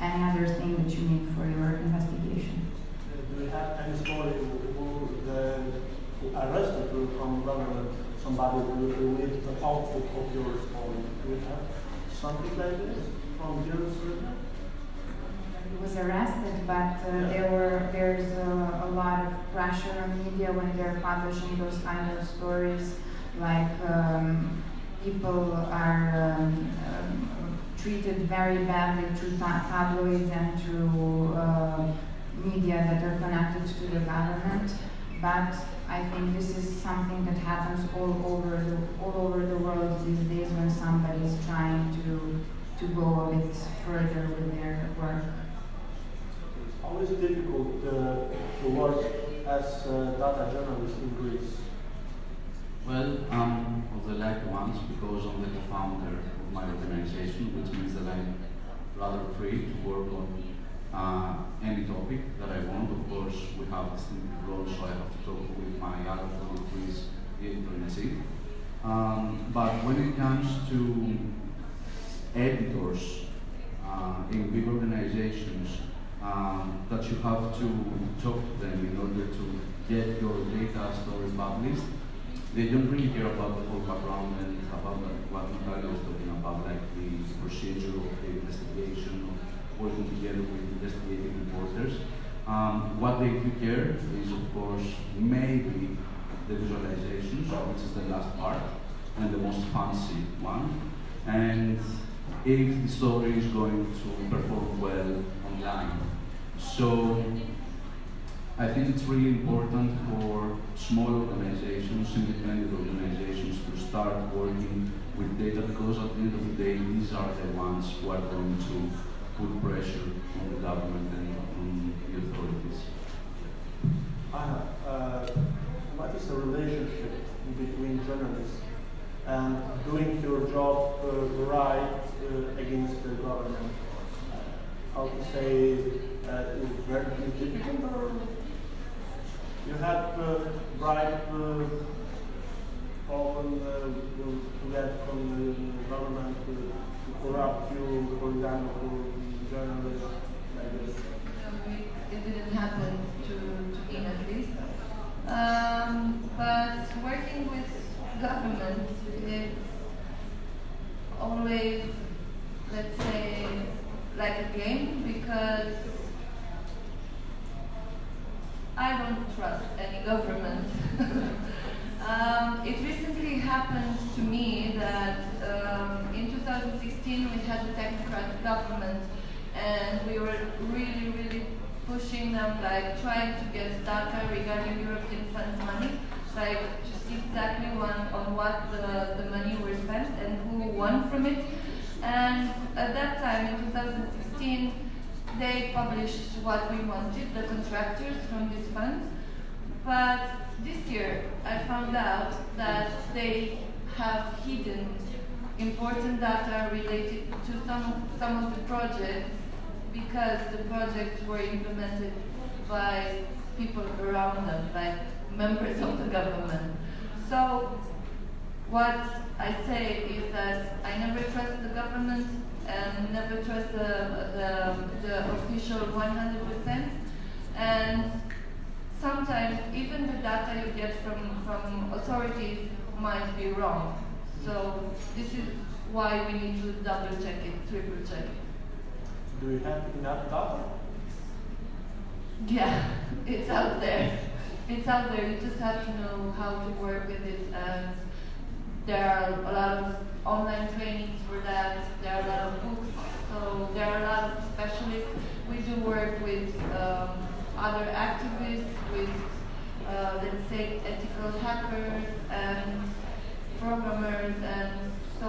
any other thing that you need for your investigation. Do you have any story who arrested you from government, somebody who lived the output of your story? Do you have something like this from your research? He was arrested, but there's a lot of pressure on media when they're publishing those kind of stories, like people are treated very badly through tabloids and through media that are connected to the government. But I think this is something that happens all over the world these days when somebody is trying to go a bit further with their work. How is it difficult to work as a data journalist in Greece? Well, I'm of the lucky ones because I'm the co-founder of my organization, which means that I'm rather free to work on any topic that I want. Of course, we have distinct roles, so I have to talk with my other colleague, who is the editor-in-chief. But when it comes to editors in big organizations, that you have to talk to them in order to get your data story published. They don't really care about the whole background and about what Natalia was talking about, like the procedure of the investigation, of working together with investigative reporters. What they do care is, of course, maybe the visualizations, which is the last part and the most fancy one, and if the story is going to perform well online. So I think it's really important for small organizations, independent organizations, to start working with data, because at the end of the day, these are the ones who are going to put pressure on the government and on the authorities. Anna, what is the relationship between journalists and doing your job right against the government? How to say, is very difficult, or you have bribe problem to get from the government to corrupt you, for example, journalists like this? It didn't happen to me at least. But working with government, it's always, let's say, like a game, because I don't trust any government. It recently happened to me that in 2016 we had a technocratic government, and we were really pushing them, like trying to get data regarding European funds money, like to see exactly on what the money was spent and who won from it. And at that time, in 2016, they published what we wanted, the contractors from these funds. But this year, I found out that they have hidden important data related to some of the projects, because the projects were implemented by people around them, like members of the government. So what I say is that I never trust the government and never trust the official 100%. And sometimes even the data you get from authorities might be wrong. So this is why we need to double check it, triple check it. Do you have enough data? Yeah, it's out there. It's out there. You just have to know how to work with it, and there are a lot of online trainings for that. There are a lot of books, so there are a lot of specialists. We do work with other activists, with let's say ethical hackers and programmers, and so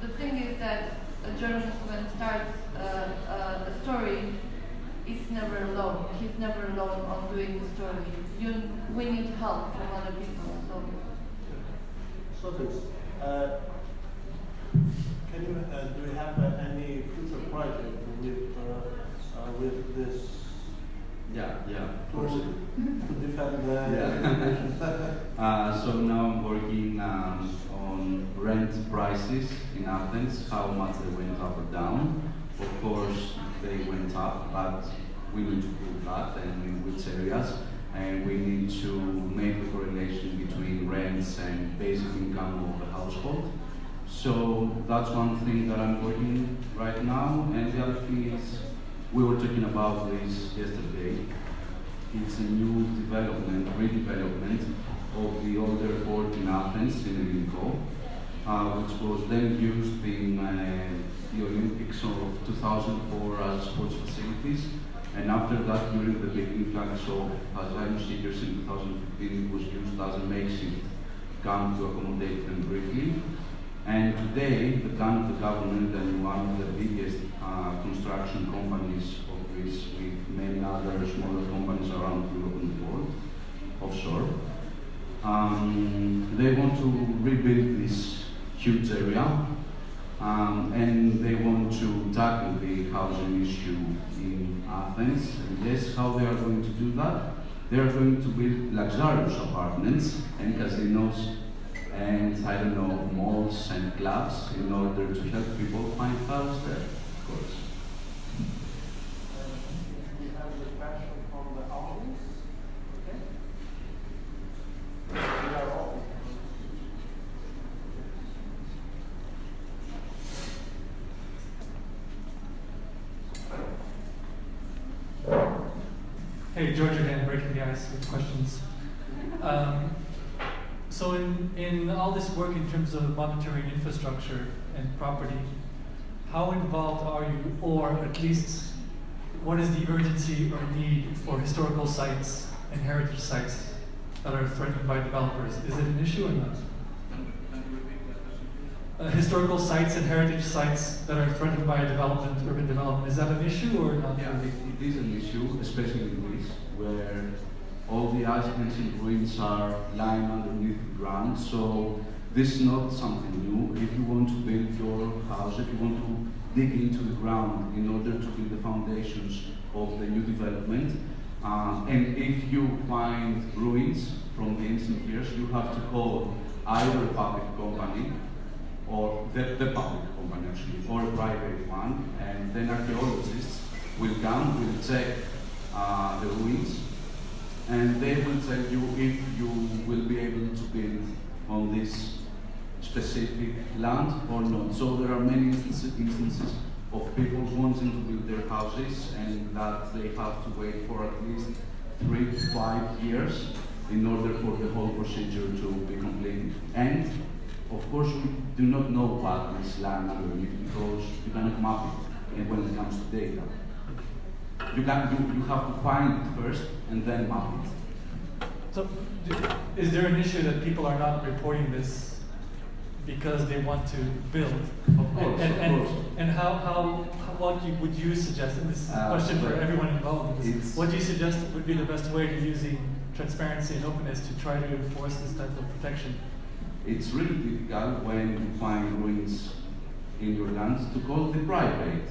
the thing is that a journalist, when starts a story, is never alone. He's never alone on doing the story. We need help from other people. So this, do you have any future project with with this. Of course. To defend the so now I'm working on rent prices in Athens, how much they went up or down. Of course, they went up, but we need to prove that and in which areas. And we need to make the correlation between rents and basic income of the household. So that's one thing that I'm working right now. And the other thing is, we were talking about this yesterday. It's a new development, redevelopment of the older port in Athens, in Elliniko, which was then used in the Olympics of 2004 as sports facilities. And after that, during the big influx of asylum seekers in 2015, it was used as a makeshift camp to accommodate them briefly. And today, the plan of the government and one of the biggest construction companies of Greece, with many other smaller companies around Europe and the world, offshore, they want to rebuild this huge area, and they want to tackle the housing issue in Athens. And guess how they are going to do that? They are going to build luxurious apartments and casinos and, I don't know, malls and clubs in order to help people find house there, of course. We have the question from the audience. Okay. We are open. Hey, George again, breaking the ice with questions. So in all this work in terms of monitoring infrastructure and property, how involved are you, or at least what is the urgency or need for historical sites and heritage sites that are threatened by developers? Is it an issue or not? Historical sites and heritage sites that are threatened by development, urban development, is that an issue or not? Yeah, it is an issue, especially in Greece, where all the islands and ruins are lying underneath the ground. So this is not something new. If you want to build your house, if you want to dig into the ground in order to build the foundations of the new development, and if you find ruins from the ancient years, you have to call either a public company, or the public company actually, or a private one, and then archaeologists will come, will check the ruins, and they will tell you if you will be able to build on this specific land or not. So there are many instances of people wanting to build their houses and that they have to wait for at least 3 to 5 years in order for the whole procedure to be completed. And of course, we do not know what is lying underneath because you cannot map it. And when it comes to data, you have to find it first and then map it. So, is there an issue that people are not reporting this because they want to build? Of course, and what would you suggest? And this is a question for everyone involved. What do you suggest would be the best way to using transparency and openness to try to enforce this type of protection? It's really difficult when you find ruins in your lands to call the private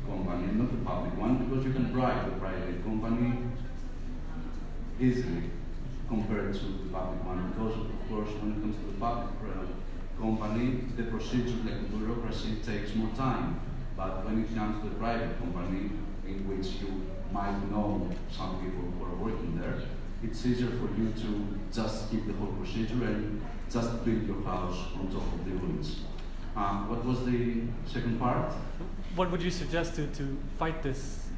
company, not the public one, because you can bribe the private company easily compared to the public one. Because of course, when it comes to the public company, the procedure, like the bureaucracy, takes more time. But when it comes to the private company, in which you might know some people who are working there, it's easier for you to just keep the whole procedure and just build your house on top of the ruins. What was the second part? What would you suggest to fight this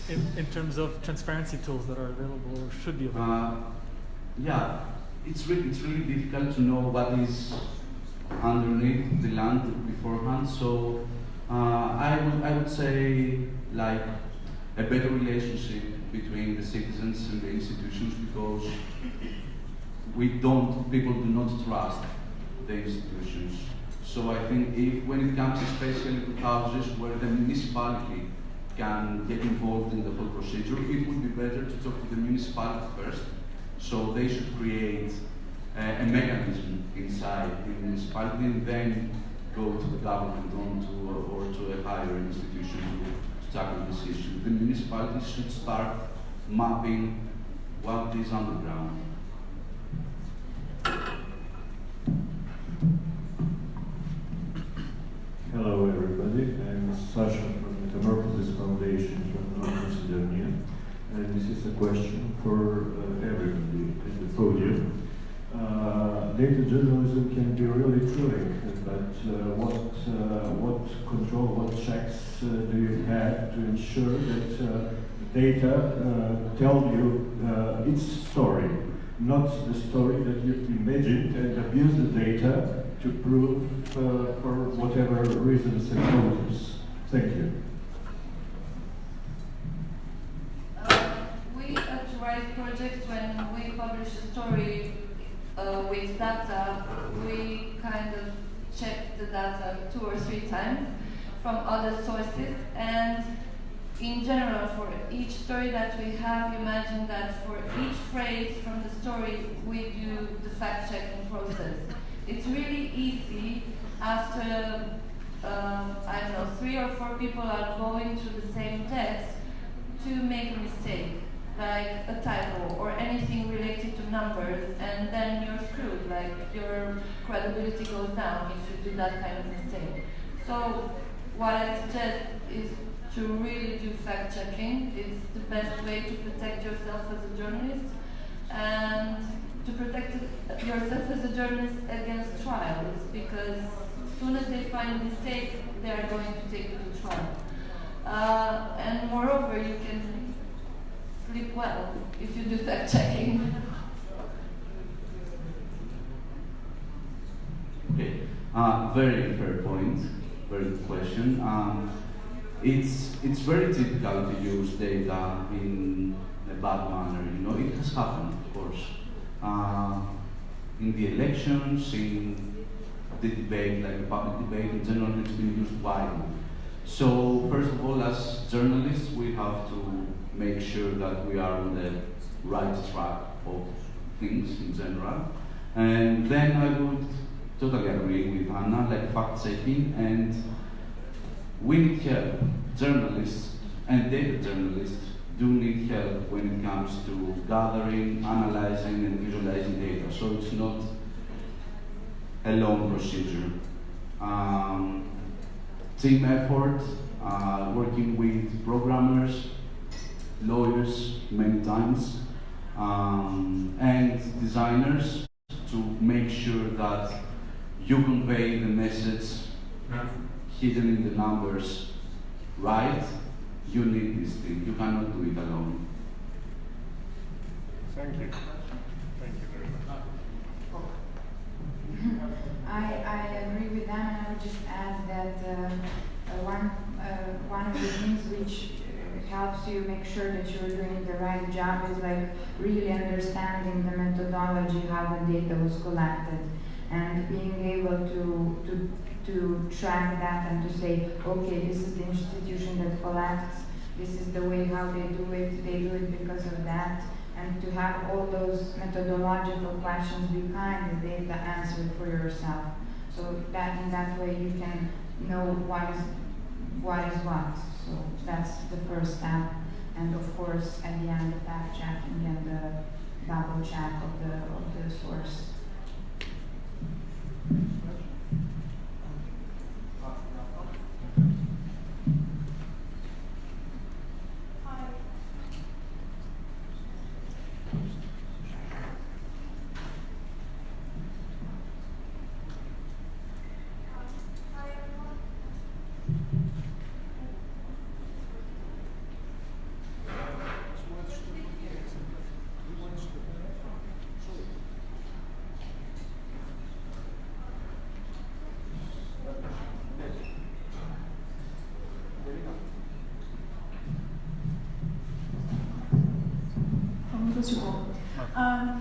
in terms of transparency tools that are available or should be available? Yeah, it's really difficult to know what is underneath the land beforehand. So I would say like a better relationship between the citizens and the institutions, because people do not trust the institutions. So I think when it comes especially to houses where the municipality can get involved in the whole procedure, it would be better to talk to the municipality first. So they should create a mechanism inside the municipality and then go to the government or to a higher institution to tackle decision. The municipalities should start mapping what is underground. Hello everybody, I'm Sasha from Metamorphosis Foundation from North Macedonia, and this is a question for everybody at the podium. Data journalism can be really thrilling, but what control, what checks do you have to ensure that the data tell you its story, not the story that you've imagined, and abuse the data to prove for whatever reasons and motives? Thank you. We at Rise Project, when we publish a story with data, we kind of check the data 2 or 3 times from other sources, and in general, for each story that we have, imagine that for each phrase from the story, we do the fact-checking process. It's really easy after, I don't know, 3 or 4 people are going through the same text to make a mistake, like a typo or anything related to numbers, and then you're screwed, like your credibility goes down if you do that kind of mistake. So what I suggest is to really do fact-checking. It's the best way to protect yourself as a journalist, and to protect yourself as a journalist against trials, because as soon as they find a mistake, they are going to take you to trial. And moreover, you can sleep well if you do fact-checking. Okay, very fair point, very good question. It's very typical to use data in a bad manner. You know, it has happened, of course, in the elections, in the debate, like the public debate in general, it's been used widely. So, first of all, as journalists, we have to make sure that we are on the right track of things in general. And then I would totally agree with Anna, like fact-checking, and we need help. Journalists and data journalists do need help when it comes to gathering, analyzing, and visualizing data. So it's not a long procedure. Team effort, working with programmers, lawyers many times, and designers to make sure that you convey the message hidden in the numbers right. You need this thing. You cannot do it alone. Thank you. Thank you very much. I agree with them, and I would just add that one of the things which helps you make sure that you're doing the right job is like really understanding the methodology, how the data was collected, and being able to track that and to say, okay, this is the institution that collects, this is the way how they do it because of that, and to have all those methodological questions behind the data answered for yourself. So that in that way you can know what is what. So that's the first step, and of course at the end the fact checking and the double check of the source.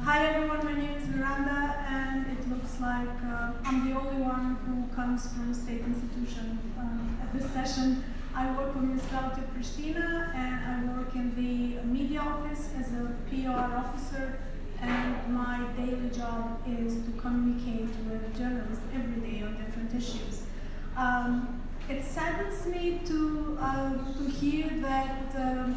Hi everyone, my name is Miranda, and it looks like I'm the only one who comes from a state institution at this session. I work for Municipality of Pristina, and I work in the media office as a PR officer, and my daily job is to communicate with journalists every day on different issues. it saddens me to hear that the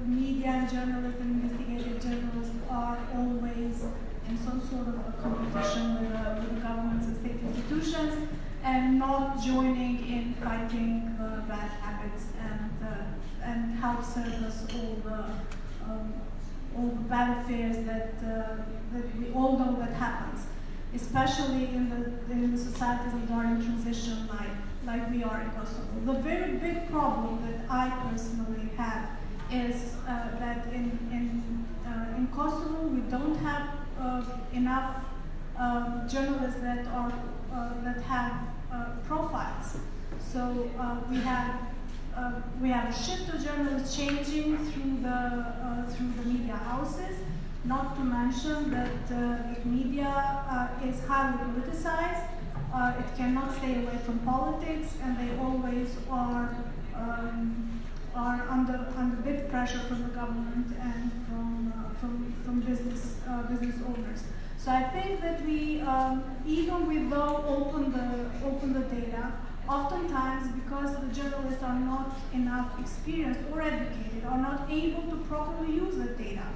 media and journalists and investigative journalists are always in some sort of a competition with the governments and state institutions, and not joining in fighting the bad habits and help service all the bad affairs that we all know that happens, especially in the societies that are in transition like we are in Kosovo. The very big problem that I personally have is that in Kosovo we don't have enough journalists that have profiles. So we have a shift of journalists changing through the media houses. Not to mention that the media is highly politicized. It cannot stay away from politics, and they always are under big pressure from the government and from business owners. So I think that we, even without open the data, oftentimes because the journalists are not enough experienced or educated, are not able to properly use the data.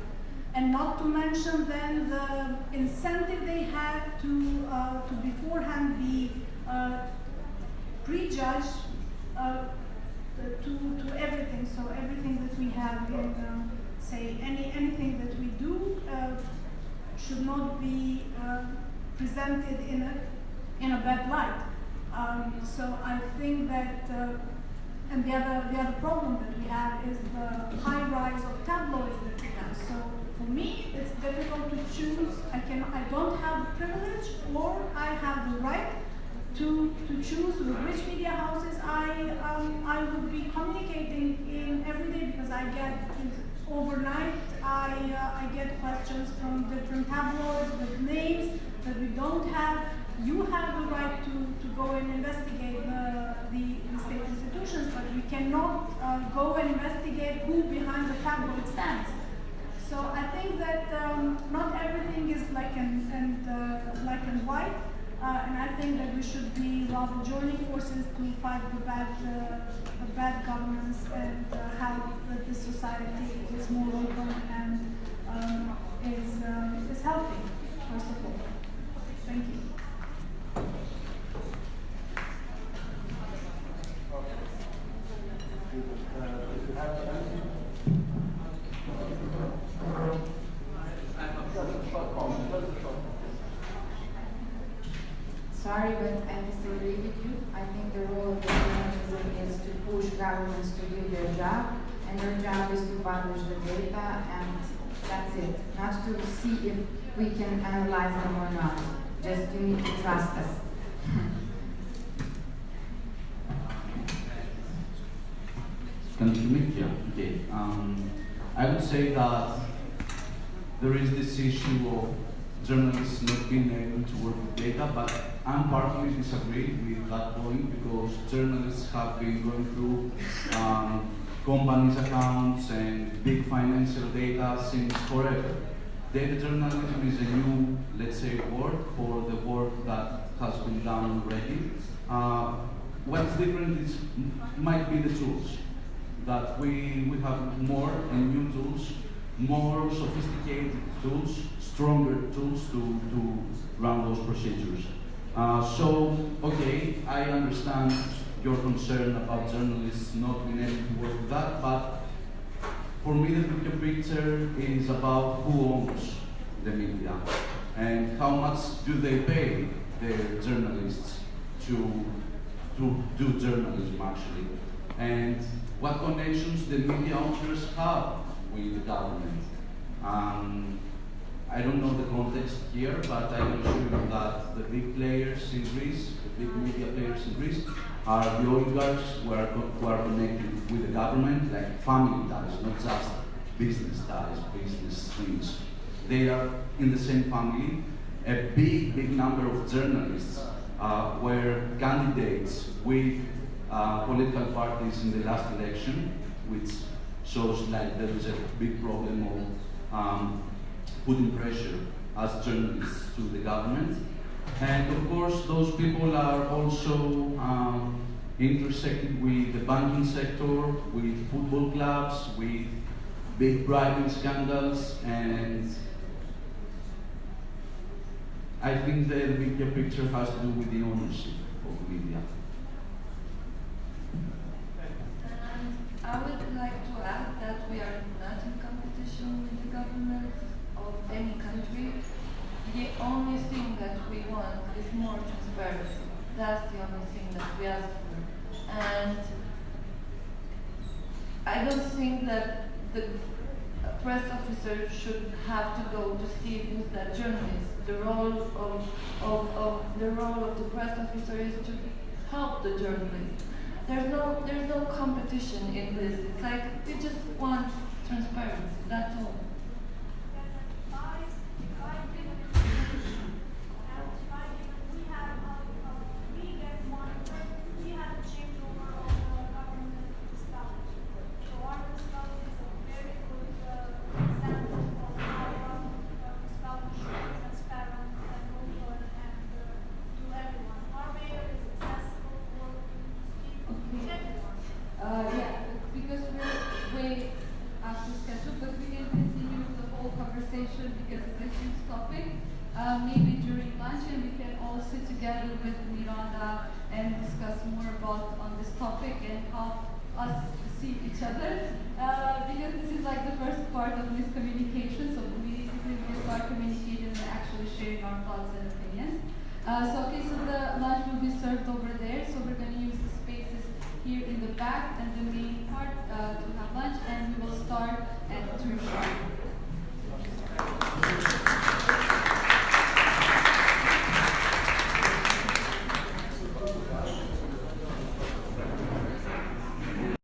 And not to mention then the incentive they have to beforehand be prejudged to everything. So everything that we have in, say, anything that we do should not be presented in a bad light. So I think that, and the other problem that we have is the high rise of tabloids that we have. So for me, it's difficult to choose. I don't have the privilege, or I have the right to choose with which media houses I would be communicating in every day, because I get overnight I get questions from different tabloids with names that we don't have. You have the right to go and investigate the state institutions, but we cannot go and investigate who behind the tabloid stands. So I think that not everything is black and white, and I think that we should be rather joining forces to fight the bad governance and help that the society is more open and is healthy, first of all. Thank you. Sorry, but I disagree with you. I think the role of the journalism is to push governments to do their job, and their job is to publish the data, and that's it. Not to see if we can analyze them or not. Just you need to trust us. Can you hear me? Yeah, okay. I would say that there is this issue of journalists not being able to work with data, but I'm partly disagree with that point, because journalists have been going through companies' accounts and big financial data since forever. Data journalism is a new, let's say, word for the work that has been done already. What's different is might be the tools. That we have more and new tools, more sophisticated tools, stronger tools to run those procedures. So, okay, I understand your concern about journalists not being able to work with that, but for me the bigger picture is about who owns the media and how much do they pay their journalists to do journalism actually, and what connections the media owners have with the government. I don't know the context here, but I can assure you that the big players in Greece, the big media players in Greece, are the oligarchs who are connected with the government, like family ties, not just business ties, business things. They are in the same family. A big number of journalists were candidates with political parties in the last election, which shows like there is a big problem of putting pressure as journalists to the government. And of course, those people are also intersected with the banking sector, with football clubs, with big bribing scandals, and I think the bigger picture has to do with the ownership of media. I would like to add that we are not in competition with the government of any country. The only thing that we want is more transparency. That's the only thing that we ask for. And I don't think that the press officer should have to go to see who's that journalist. The role of the press officer is to help the journalist. There's no competition in this. It's like we just want transparency. That's all. Because it's a huge topic. Maybe during lunch and we can all sit together with Miranda and discuss more about on this topic and how us see each other. Because this is like the first part of miscommunication, so we basically will start communicating and actually sharing our thoughts and opinions. So the lunch will be served over there, so we're going to use the spaces here in the back and the main part to have